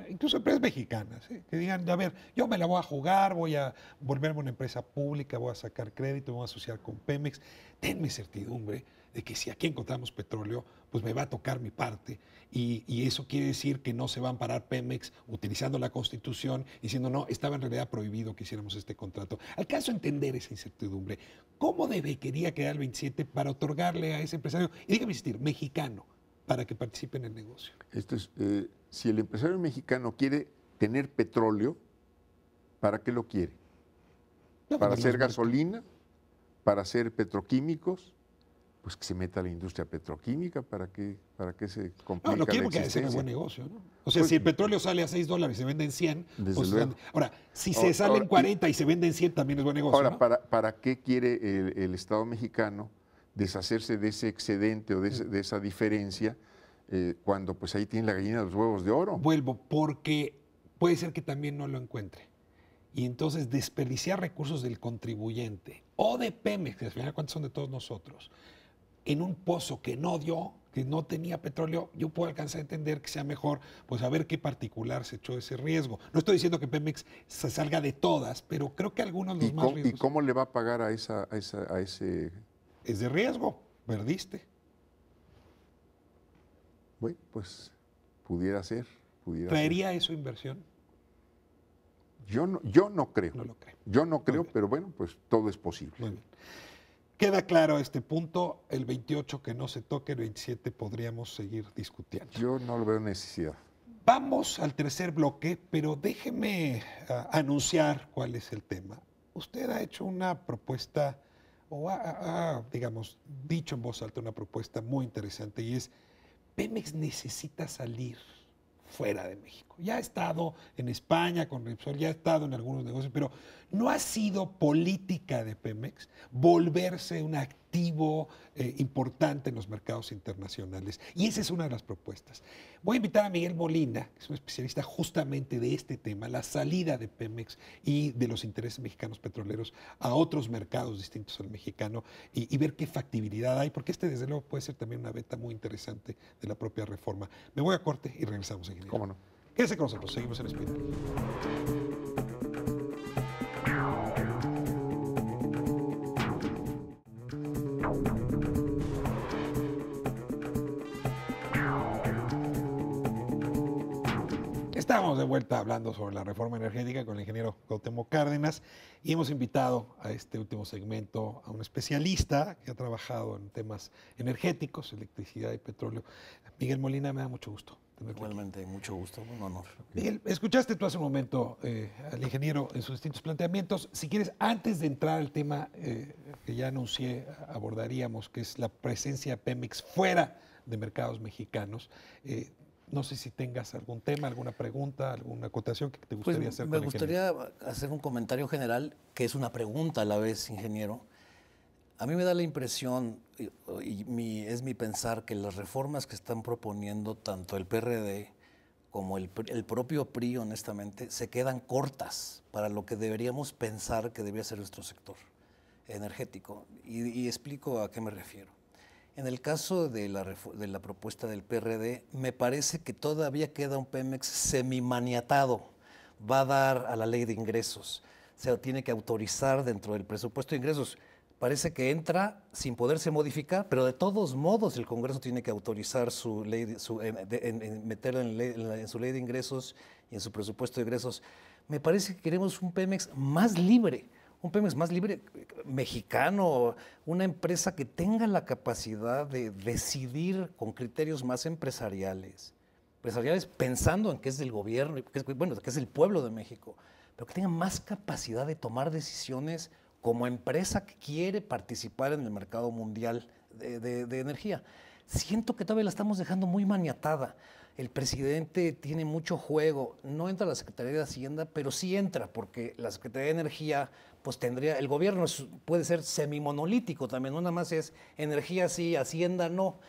Speaker 1: incluso empresas mexicanas, que digan, a ver, yo me la voy a jugar, voy a volverme una empresa pública, voy a sacar crédito, me voy a asociar con Pemex. Denme certidumbre de que si aquí encontramos petróleo, pues me va a tocar mi parte. Y eso quiere decir que no se va a amparar Pemex utilizando la Constitución, diciendo, no, estaba en realidad prohibido que hiciéramos este contrato. Alcanzo a entender esa incertidumbre. ¿Cómo quería quedar el 27 para otorgarle a ese empresario, y déjame insistir, mexicano, para que participe en el negocio?
Speaker 2: Si el empresario mexicano quiere tener petróleo, ¿para qué lo quiere? ¿Para hacer gasolina? ¿Para hacer petroquímicos? pues que se meta a la industria petroquímica, ¿para qué se
Speaker 1: No,
Speaker 2: complica
Speaker 1: lo quiere
Speaker 2: la
Speaker 1: porque debe ser un
Speaker 2: existencia?
Speaker 1: buen negocio, ¿no? O sea,
Speaker 2: Pues,
Speaker 1: si el petróleo sale a $6 y se vende en 100,
Speaker 2: Desde
Speaker 1: pues
Speaker 2: luego.
Speaker 1: ahora, si se sale en 40 y se vende en 100, también es buen negocio,
Speaker 2: Ahora,
Speaker 1: ¿no?
Speaker 2: ¿para qué quiere el Estado mexicano deshacerse de ese excedente o de esa diferencia cuando pues ahí tiene la gallina de los huevos de oro?
Speaker 1: Vuelvo, porque puede ser que también no lo encuentre. Y entonces desperdiciar recursos del contribuyente o de Pemex, que al final cuántos son de todos nosotros, en un pozo que no dio, que no tenía petróleo, yo puedo alcanzar a entender que sea mejor, pues a ver qué particular se echó ese riesgo. No estoy diciendo que Pemex se salga de todas, pero creo que algunos los más
Speaker 2: ¿Y
Speaker 1: riesgos
Speaker 2: cómo le va a pagar a ese?
Speaker 1: es de riesgo, perdiste.
Speaker 2: Bueno, pues pudiera ser.
Speaker 1: ¿Traería eso inversión?
Speaker 2: Yo no creo.
Speaker 1: No lo creo.
Speaker 2: Yo no creo, pero bueno, pues todo es posible.
Speaker 1: Muy bien. Queda claro este punto, el 28 que no se toque, el 27 podríamos seguir discutiendo.
Speaker 2: Yo no lo veo necesidad.
Speaker 1: Vamos al tercer bloque, pero déjeme anunciar cuál es el tema. Usted ha hecho una propuesta, o digamos, dicho en voz alta una propuesta muy interesante, y es, Pemex necesita salir fuera de México. Ya ha estado en España con Repsol, ya ha estado en algunos negocios, pero no ha sido política de Pemex volverse un activo importante en los mercados internacionales. Y esa es una de las propuestas. Voy a invitar a Miguel Molina, que es un especialista justamente de este tema, la salida de Pemex y de los intereses mexicanos petroleros a otros mercados distintos al mexicano y ver qué factibilidad hay, porque este desde luego puede ser también una beta muy interesante de la propia reforma. Me voy a corte y regresamos en
Speaker 2: ¿Cómo no?
Speaker 1: Quédese con nosotros, seguimos en Espiral. Estamos de vuelta hablando sobre la reforma energética con el ingeniero Cuauhtémoc Cárdenas y hemos invitado a este último segmento a un especialista que ha trabajado en temas energéticos, electricidad y petróleo. Miguel Molina, me da mucho gusto tenerlo
Speaker 3: Igualmente,
Speaker 1: aquí.
Speaker 3: mucho gusto, un honor.
Speaker 1: Miguel, escuchaste tú hace un momento al ingeniero en sus distintos planteamientos. Si quieres, antes de entrar al tema que ya anuncié, abordaríamos, que es la presencia de Pemex fuera de mercados mexicanos, no sé si tengas algún tema, alguna pregunta, alguna acotación que te gustaría hacer.
Speaker 3: Me gustaría hacer un comentario general, que es una pregunta a la vez, ingeniero. A mí me da la impresión, es mi pensar, que las reformas que están proponiendo tanto el PRD como el propio PRI, honestamente, se quedan cortas para lo que deberíamos pensar que debería ser nuestro sector energético. Y explico a qué me refiero. En el caso de la propuesta del PRD, me parece que todavía queda un Pemex semimaniatado. Va a dar a la ley de ingresos. Se tiene que autorizar dentro del presupuesto de ingresos. Parece que entra sin poderse modificar, pero de todos modos el Congreso tiene que autorizar su ley, meterla en su ley de ingresos y en su presupuesto de ingresos. Me parece que queremos un Pemex más libre. Un Pemex más libre, mexicano, una empresa que tenga la capacidad de decidir con criterios más empresariales pensando en que es del gobierno, que es el pueblo de México, pero que tenga más capacidad de tomar decisiones como empresa que quiere participar en el mercado mundial de energía. Siento que todavía la estamos dejando muy maniatada. El presidente tiene mucho juego, no entra a la Secretaría de Hacienda, pero sí entra, porque la Secretaría de Energía, pues tendría, el gobierno puede ser semimonolítico también, no nada más es energía sí, Hacienda no.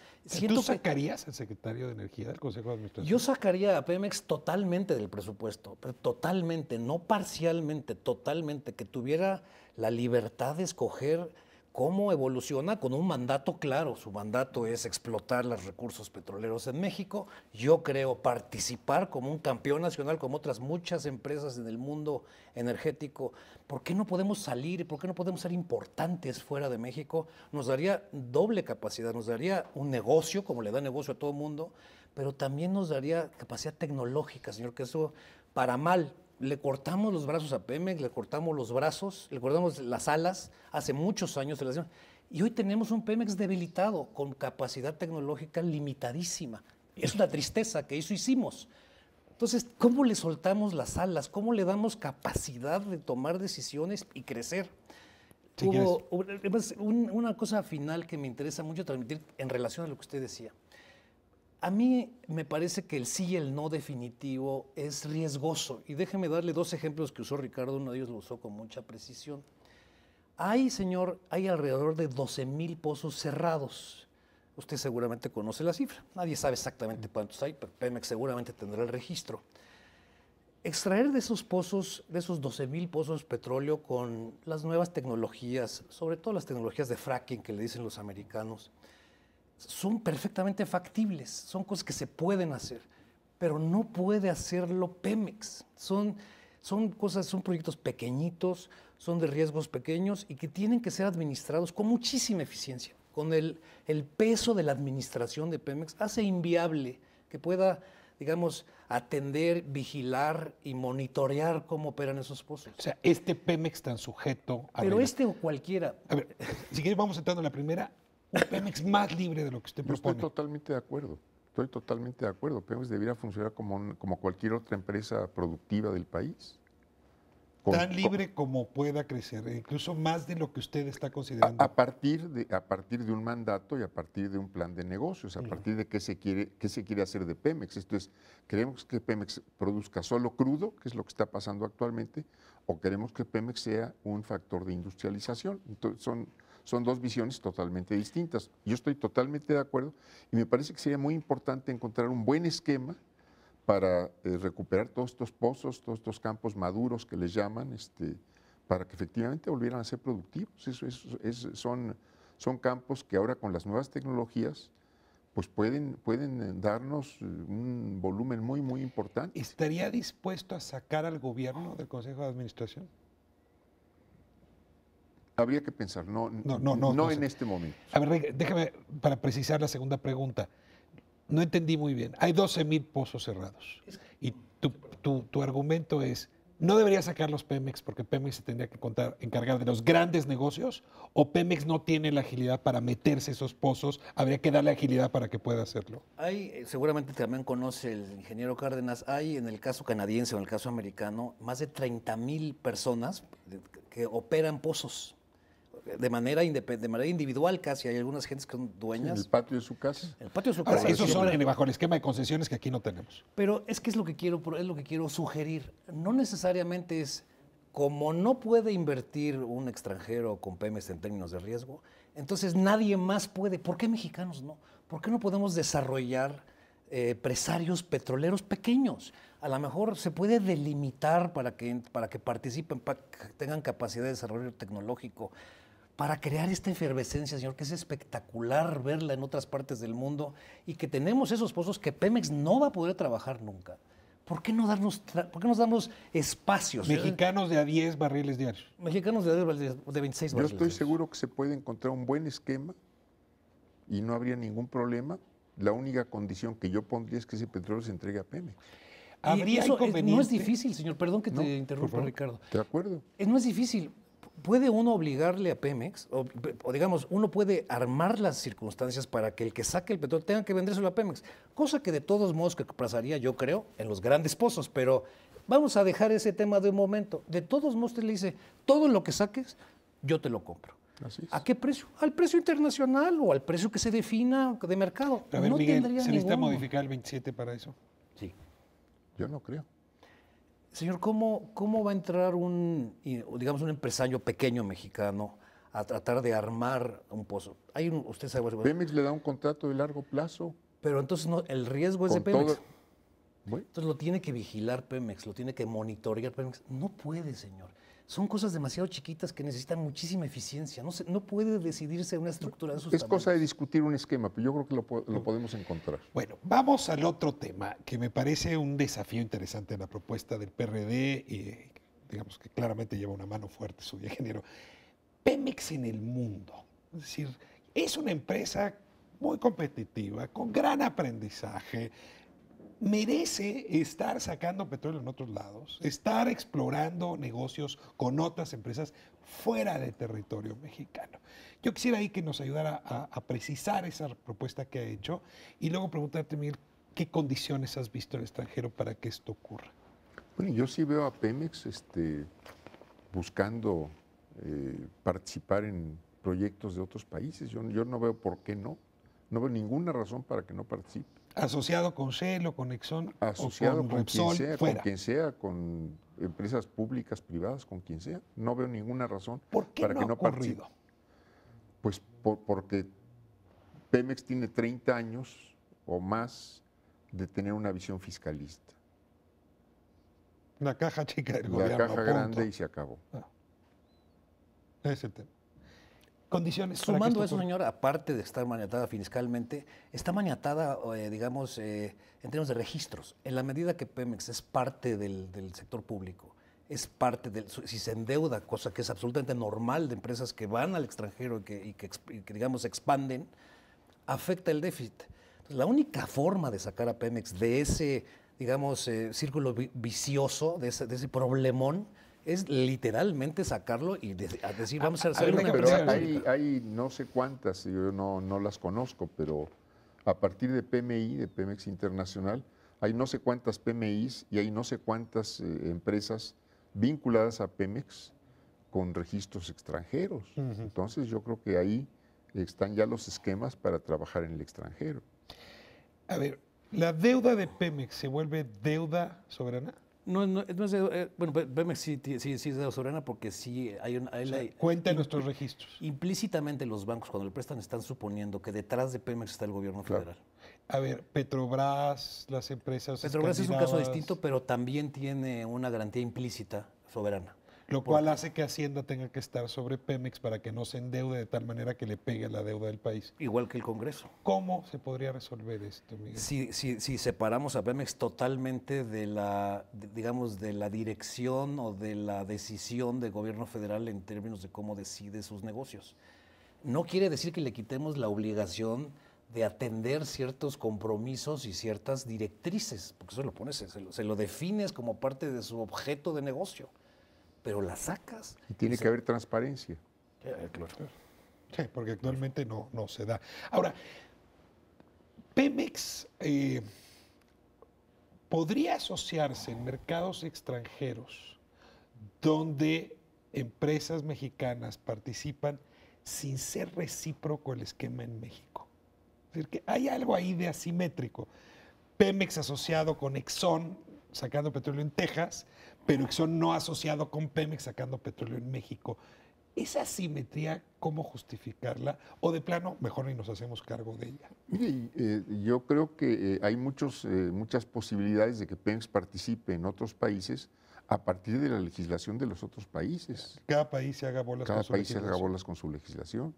Speaker 1: ¿Tú sacarías al secretario de Energía del Consejo de Administración?
Speaker 3: Yo sacaría a Pemex totalmente del presupuesto, totalmente, no parcialmente, totalmente, que tuviera la libertad de escoger cómo evoluciona con un mandato claro. Su mandato es explotar los recursos petroleros en México. Yo creo participar como un campeón nacional, como otras muchas empresas en el mundo energético. ¿Por qué no podemos salir? ¿Por qué no podemos ser importantes fuera de México? Nos daría doble capacidad, nos daría un negocio, como le da negocio a todo el mundo, pero también nos daría capacidad tecnológica, señor, que eso para mal. Le cortamos los brazos a Pemex, le cortamos los brazos, le cortamos las alas hace muchos años. Y hoy tenemos un Pemex debilitado, con capacidad tecnológica limitadísima. Es una tristeza que eso hicimos. Entonces, ¿cómo le soltamos las alas? ¿Cómo le damos capacidad de tomar decisiones y crecer?
Speaker 1: Si quieres.
Speaker 3: Además, una cosa final que me interesa mucho transmitir en relación a lo que usted decía. A mí me parece que el sí y el no definitivo es riesgoso. Y déjeme darle dos ejemplos que usó Ricardo, uno de ellos lo usó con mucha precisión. Señor, hay alrededor de 12,000 pozos cerrados. Usted seguramente conoce la cifra. Nadie sabe exactamente cuántos hay, pero Pemex seguramente tendrá el registro. Extraer de esos pozos, de esos 12,000 pozos petróleo con las nuevas tecnologías, sobre todo las tecnologías de fracking que le dicen los americanos, son perfectamente factibles, son cosas que se pueden hacer, pero no puede hacerlo Pemex. Son proyectos pequeñitos, son de riesgos pequeños y que tienen que ser administrados con muchísima eficiencia. Con el peso de la administración de Pemex hace inviable que pueda, digamos, atender, vigilar y monitorear cómo operan esos pozos.
Speaker 1: O sea, este Pemex tan sujeto a...
Speaker 3: Pero este o cualquiera.
Speaker 1: A ver, si quieres vamos entrando en la primera. Un Pemex más libre de lo que usted
Speaker 2: Yo
Speaker 1: propone.
Speaker 2: estoy totalmente de acuerdo. Estoy totalmente de acuerdo. Pemex debiera funcionar como cualquier otra empresa productiva del país.
Speaker 1: Tan libre como pueda crecer, incluso más de lo que usted está considerando.
Speaker 2: A partir de un mandato y a partir de un plan de negocios, a partir de qué se quiere hacer de Pemex. Esto es, ¿queremos que Pemex produzca solo crudo, que es lo que está pasando actualmente, o queremos que Pemex sea un factor de industrialización? Entonces, son dos visiones totalmente distintas. Yo estoy totalmente de acuerdo y me parece que sería muy importante encontrar un buen esquema para recuperar todos estos pozos, todos estos campos maduros que les llaman, para que efectivamente volvieran a ser productivos. Son campos que ahora con las nuevas tecnologías pues pueden darnos un volumen muy, muy importante.
Speaker 1: ¿Estaría dispuesto a sacar al gobierno del Consejo de Administración?
Speaker 2: Habría que pensar, no en este momento.
Speaker 1: A ver, déjame para precisar la segunda pregunta. No entendí muy bien. Hay 12,000 pozos cerrados. Y tu argumento es, ¿no debería sacar los Pemex porque Pemex se tendría que encargar de los grandes negocios? ¿O Pemex no tiene la agilidad para meterse esos pozos? ¿Habría que darle agilidad para que pueda hacerlo?
Speaker 3: Seguramente también conoce el ingeniero Cárdenas, hay en el caso canadiense o en el caso americano más de 30,000 personas que operan pozos. De manera individual casi, hay algunas gentes que son dueñas.
Speaker 2: ¿En el patio de su casa?
Speaker 3: El patio de su
Speaker 1: Ahora,
Speaker 3: casa.
Speaker 1: esos son bajo el esquema de concesiones que aquí no tenemos.
Speaker 3: Pero es lo que quiero sugerir. No necesariamente es, como no puede invertir un extranjero con Pemex en términos de riesgo, entonces nadie más puede. ¿Por qué mexicanos no? ¿Por qué no podemos desarrollar empresarios petroleros pequeños? A lo mejor se puede delimitar para que participen, para que tengan capacidad de desarrollo tecnológico, para crear esta efervescencia, señor, que es espectacular verla en otras partes del mundo y que tenemos esos pozos que Pemex no va a poder trabajar nunca. ¿Por qué no nos damos espacios?
Speaker 1: Mexicanos de a 10 barriles diarios.
Speaker 3: Mexicanos de 26
Speaker 2: Yo
Speaker 3: barriles
Speaker 2: estoy
Speaker 3: diarios.
Speaker 2: seguro que se puede encontrar un buen esquema y no habría ningún problema. La única condición que yo pondría es que ese petróleo se entregue a Pemex.
Speaker 1: ¿Habría
Speaker 3: Eso
Speaker 1: inconveniente?
Speaker 3: no es difícil, señor. Perdón que
Speaker 2: No,
Speaker 3: te
Speaker 2: por
Speaker 3: interrumpa,
Speaker 2: favor.
Speaker 3: Ricardo.
Speaker 2: De acuerdo.
Speaker 3: No es difícil. ¿Puede uno obligarle a Pemex? O digamos, uno puede armar las circunstancias para que el que saque el petróleo tenga que vendérselo a Pemex. Cosa que de todos modos que pasaría, yo creo, en los grandes pozos. Pero vamos a dejar ese tema de un momento. De todos modos, usted le dice, todo lo que saques, yo te lo compro.
Speaker 2: Así es.
Speaker 3: ¿A qué precio? ¿Al precio internacional o al precio que se defina de mercado?
Speaker 1: Pero a ver,
Speaker 3: no
Speaker 1: Miguel,
Speaker 3: tendría
Speaker 1: ¿se necesita
Speaker 3: ninguno.
Speaker 1: modificar el 27 para eso?
Speaker 3: Sí.
Speaker 2: Yo no creo.
Speaker 3: Señor, ¿cómo va a entrar un empresario pequeño mexicano a tratar de armar un pozo? Usted sabe,
Speaker 2: Pemex le da un contrato de largo plazo.
Speaker 3: pero entonces el riesgo es de
Speaker 2: con
Speaker 3: Pemex.
Speaker 2: todo- Bueno,
Speaker 3: Entonces lo tiene que vigilar Pemex, lo tiene que monitorear Pemex. No puede, señor. Son cosas demasiado chiquitas que necesitan muchísima eficiencia. No puede decidirse una estructura de esos
Speaker 2: es cosa de
Speaker 3: tamaños.
Speaker 2: discutir un esquema, pero yo creo que lo podemos encontrar.
Speaker 1: Bueno, vamos al otro tema que me parece un desafío interesante en la propuesta del PRD y digamos que claramente lleva una mano fuerte su ingeniero. Pemex en el mundo. Es decir, es una empresa muy competitiva, con gran aprendizaje. Merece estar sacando petróleo en otros lados, estar explorando negocios con otras empresas fuera del territorio mexicano. Yo quisiera ahí que nos ayudara a precisar esa propuesta que ha hecho y luego preguntarte, Miguel, ¿qué condiciones has visto en el extranjero para que esto ocurra?
Speaker 2: Bueno, yo sí veo a Pemex buscando participar en proyectos de otros países. Yo no veo por qué no. No veo ninguna razón para que no participe.
Speaker 1: Asociado con Shell o con Exxon
Speaker 2: Asociado
Speaker 1: o con
Speaker 2: con quien
Speaker 1: Repsol,
Speaker 2: sea,
Speaker 1: fuera.
Speaker 2: con quien sea, con empresas públicas, privadas, con quien sea. No veo ninguna razón
Speaker 1: ¿Por qué
Speaker 2: para
Speaker 1: no
Speaker 2: que
Speaker 1: ha
Speaker 2: no participe.
Speaker 1: ocurrido?
Speaker 2: Pues porque Pemex tiene 30 años o más de tener una visión fiscalista.
Speaker 1: La caja chica del
Speaker 2: La
Speaker 1: gobierno,
Speaker 2: caja
Speaker 1: punto.
Speaker 2: grande y se acabó.
Speaker 1: Ese es el tema. Condiciones para que
Speaker 3: Sumando
Speaker 1: esto
Speaker 3: eso,
Speaker 1: ocurra.
Speaker 3: señor, aparte de estar maniatada fiscalmente, está maniatada, digamos, en términos de registros. En la medida que Pemex es parte del sector público, es parte del, si se endeuda, cosa que es absolutamente normal de empresas que van al extranjero y que, digamos, expanden, afecta el déficit. Entonces, la única forma de sacar a Pemex de ese, digamos, círculo vicioso, de ese problemón, es literalmente sacarlo y decir, vamos a hacer
Speaker 1: ver,
Speaker 3: una
Speaker 1: déjame
Speaker 3: empresa
Speaker 1: ver.
Speaker 3: pública.
Speaker 2: Hay no sé cuántas, yo no las conozco, pero a partir de PMI, de Pemex Internacional, hay no sé cuántas PMIs y hay no sé cuántas empresas vinculadas a Pemex con registros extranjeros. Entonces yo creo que ahí están ya los esquemas para trabajar en el extranjero.
Speaker 1: A ver, ¿la deuda de Pemex se vuelve deuda soberana?
Speaker 3: No es bueno, Pemex sí es deuda soberana porque sí hay una...
Speaker 1: Cuenta en nuestros registros.
Speaker 3: Implícitamente los bancos cuando le prestan están suponiendo que detrás de Pemex está el gobierno federal.
Speaker 1: A ver, Petrobras, las empresas
Speaker 3: Petrobras es un caso
Speaker 1: escandinavas,
Speaker 3: distinto, pero también tiene una garantía implícita soberana.
Speaker 1: lo cual hace que Hacienda tenga que estar sobre Pemex para que no se endeude de tal manera que le pegue a la deuda del país.
Speaker 3: Igual que el Congreso.
Speaker 1: ¿Cómo se podría resolver esto, Miguel?
Speaker 3: Si separamos a Pemex totalmente digamos, de la dirección o de la decisión del gobierno federal en términos de cómo decide sus negocios. No quiere decir que le quitemos la obligación de atender ciertos compromisos y ciertas directrices, porque eso lo pones, se lo defines como parte de su objeto de negocio, pero la sacas.
Speaker 2: Y tiene que haber transparencia.
Speaker 3: Claro.
Speaker 1: Sí, porque actualmente no se da. Ahora, Pemex podría asociarse en mercados extranjeros donde empresas mexicanas participan sin ser recíproco el esquema en México. Es decir, que hay algo ahí de asimétrico. Pemex asociado con Exxon sacando petróleo en Texas, pero Exxon no asociado con Pemex sacando petróleo en México. ¿Esa asimetría cómo justificarla? O de plano, mejor ni nos hacemos cargo de ella.
Speaker 2: Mire, yo creo que hay muchas posibilidades de que Pemex participe en otros países a partir de la legislación de los otros países.
Speaker 1: Cada país se haga bolas
Speaker 2: Cada
Speaker 1: con su
Speaker 2: país se haga
Speaker 1: legislación.
Speaker 2: bolas con su legislación.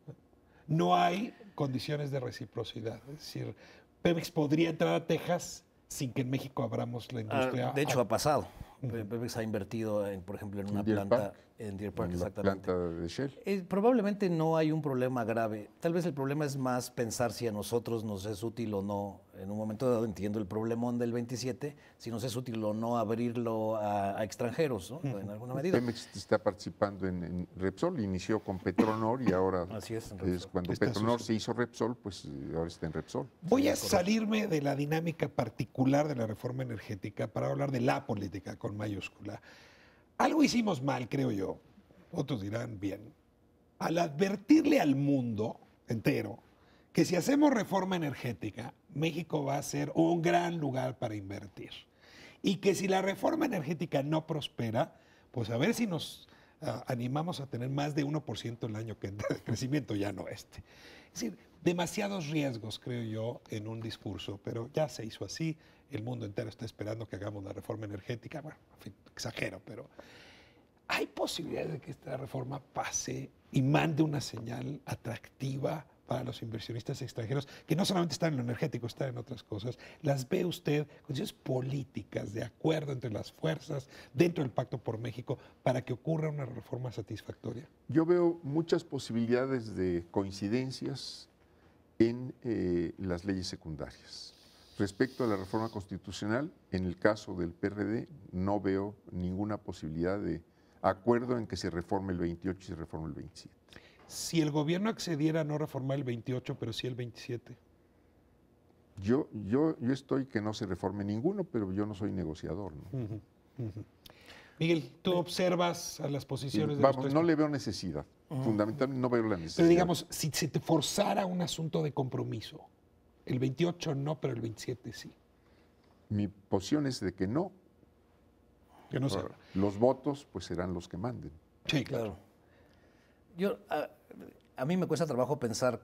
Speaker 1: No hay condiciones de reciprocidad. Es decir, Pemex podría entrar a Texas sin que en México abramos la industria.
Speaker 3: De hecho, ha pasado. Pemex ha invertido, por ejemplo, en una
Speaker 2: Deer
Speaker 3: planta
Speaker 2: Park,
Speaker 3: en Deer Park,
Speaker 2: en la
Speaker 3: exactamente.
Speaker 2: planta de Shell.
Speaker 3: Probablemente no hay un problema grave. Tal vez el problema es más pensar si a nosotros nos es útil o no. En un momento dado, entiendo el problemón del 27, si nos es útil o no abrirlo a extranjeros, ¿no? En alguna medida.
Speaker 2: Pemex está participando en Repsol, inició con Petronor y ahora
Speaker 3: Así es, en Repsol.
Speaker 2: cuando
Speaker 1: Está
Speaker 2: Petronor
Speaker 1: sucio.
Speaker 2: se hizo Repsol, pues ahora está en Repsol.
Speaker 1: Voy a salirme de la dinámica particular de la reforma energética para hablar de la política con mayúscula. Algo hicimos mal, creo yo. Otros dirán bien. Al advertirle al mundo entero que si hacemos reforma energética, México va a ser un gran lugar para invertir. Y que si la reforma energética no prospera, pues a ver si nos animamos a tener más de 1% el año que entra de crecimiento, ya no este. Es decir, demasiados riesgos, creo yo, en un discurso, pero ya se hizo así, el mundo entero está esperando que hagamos la reforma energética, bueno, en fin, exagero, pero ¿hay posibilidades de que esta reforma pase y mande una señal atractiva para los inversionistas extranjeros, que no solamente están en lo energético, están en otras cosas? ¿Las ve usted condiciones políticas de acuerdo entre las fuerzas dentro del Pacto por México para que ocurra una reforma satisfactoria?
Speaker 2: Yo veo muchas posibilidades de coincidencias en las leyes secundarias. Respecto a la reforma constitucional, en el caso del PRD, no veo ninguna posibilidad de acuerdo en que se reforme el 28 y se reforme el 27.
Speaker 1: Si el gobierno accediera a no reformar el 28, pero sí el 27.
Speaker 2: Yo estoy que no se reforme ninguno, pero yo no soy negociador, ¿no?
Speaker 1: Miguel, ¿tú observas a las posiciones de
Speaker 2: Vamos,
Speaker 1: los tres?
Speaker 2: no le veo necesidad. Fundamentalmente no veo la necesidad.
Speaker 1: Pero digamos, si se te forzara un asunto de compromiso, el 28 no, pero el 27 sí.
Speaker 2: Mi posición es de que no.
Speaker 1: Que no sé.
Speaker 2: Los votos pues serán los que manden.
Speaker 1: Sí, claro.
Speaker 3: A mí me cuesta trabajo pensar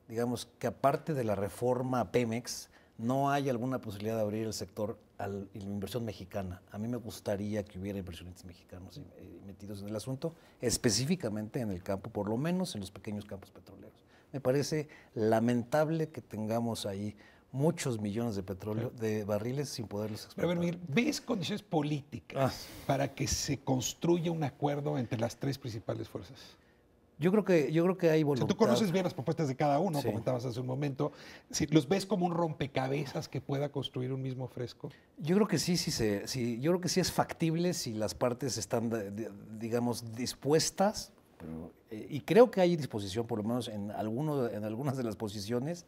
Speaker 3: digamos, que aparte de la reforma a Pemex, no hay alguna posibilidad de abrir el sector a la inversión mexicana. A mí me gustaría que hubiera inversionistas mexicanos metidos en el asunto, específicamente en el campo, por lo menos en los pequeños campos petroleros. Me parece lamentable que tengamos ahí muchos millones de petróleo, de barriles sin poderlos exportar.
Speaker 1: Pero a ver, Miguel, ¿ves condiciones políticas para que se construya un acuerdo entre las tres principales fuerzas?
Speaker 3: Yo creo que hay voluntad.
Speaker 1: O sea, tú conoces bien las propuestas de cada uno,
Speaker 3: Sí.
Speaker 1: comentabas hace un momento. Si ¿los ves como un rompecabezas que pueda construir un mismo fresco?
Speaker 3: Yo creo que sí, yo creo que sí es factible si las partes están, digamos, dispuestas, y creo que hay disposición, por lo menos en algunas de las posiciones,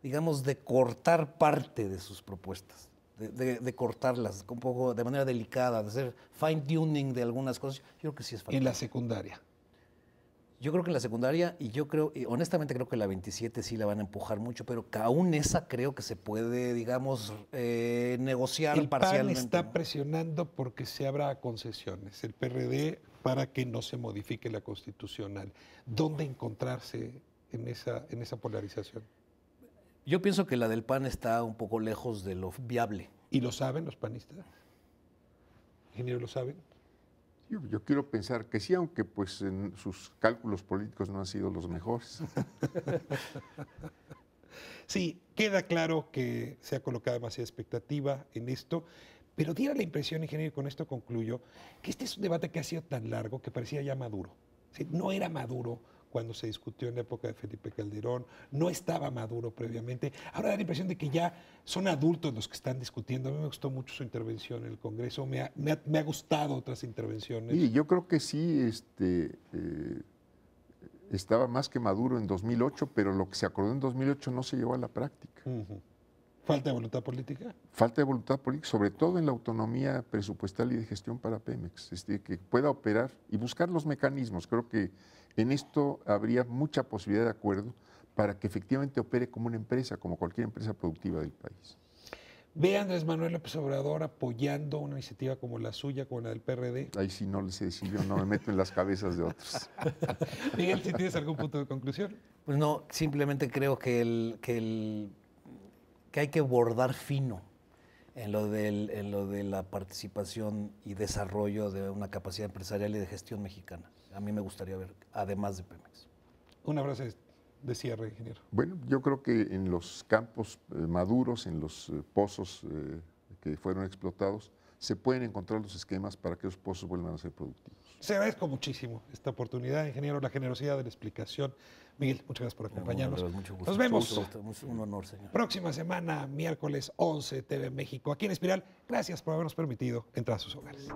Speaker 3: digamos, de cortar parte de sus propuestas, de cortarlas un poco de manera delicada, de hacer fine-tuning de algunas cosas. Yo creo que sí es factible.
Speaker 1: En la secundaria.
Speaker 3: Yo creo que en la secundaria, y honestamente creo que la 27 sí la van a empujar mucho, pero que aún esa creo que se puede, digamos, negociar
Speaker 1: El PAN
Speaker 3: parcialmente.
Speaker 1: está presionando porque se abra concesiones, el PRD para que no se modifique la constitucional. ¿Dónde encontrarse en esa polarización?
Speaker 3: Yo pienso que la del PAN está un poco lejos de lo viable.
Speaker 1: ¿Y lo saben los panistas? ¿Ingeniero, lo saben?
Speaker 2: Yo quiero pensar que sí, aunque pues en sus cálculos políticos no han sido los mejores.
Speaker 1: Sí, queda claro que se ha colocado demasiada expectativa en esto, pero diera la impresión, ingeniero, y con esto concluyo, que este es un debate que ha sido tan largo que parecía ya maduro. ¿Sí? No era maduro cuando se discutió en la época de Felipe Calderón, no estaba maduro previamente. Ahora da la impresión de que ya son adultos los que están discutiendo. A mí me gustó mucho su intervención en el Congreso, me ha gustado otras intervenciones.
Speaker 2: Y yo creo que sí estaba más que maduro en 2008, pero lo que se acordó en 2008 no se llevó a la práctica.
Speaker 1: ¿Falta de voluntad política?
Speaker 2: Falta de voluntad política, sobre todo en la autonomía presupuestal y de gestión para Pemex, que pueda operar y buscar los mecanismos. Creo que en esto habría mucha posibilidad de acuerdo para que efectivamente opere como una empresa, como cualquier empresa productiva del país.
Speaker 1: ¿Ve a Andrés Manuel López Obrador apoyando una iniciativa como la suya, como la del PRD?
Speaker 2: Ahí sí no les sé decir, yo no me meto en las cabezas de otros.
Speaker 1: Miguel, ¿si tienes algún punto de conclusión?
Speaker 3: Pues no, simplemente creo que hay que bordar fino en lo de la participación y desarrollo de una capacidad empresarial y de gestión mexicana. A mí me gustaría ver, además de Pemex.
Speaker 1: Una frase de cierre, ingeniero.
Speaker 2: Bueno, yo creo que en los campos maduros, en los pozos que fueron explotados, se pueden encontrar los esquemas para que los pozos vuelvan a ser productivos.
Speaker 1: Se agradezco muchísimo esta oportunidad, ingeniero, la generosidad de la explicación. Miguel, muchas gracias por acompañarnos.
Speaker 3: Mucho gusto.
Speaker 1: Nos vemos.
Speaker 3: Un honor, señor.
Speaker 1: Próxima semana, miércoles 11, TV México, aquí en Espiral. Gracias por habernos permitido entrar a sus hogares.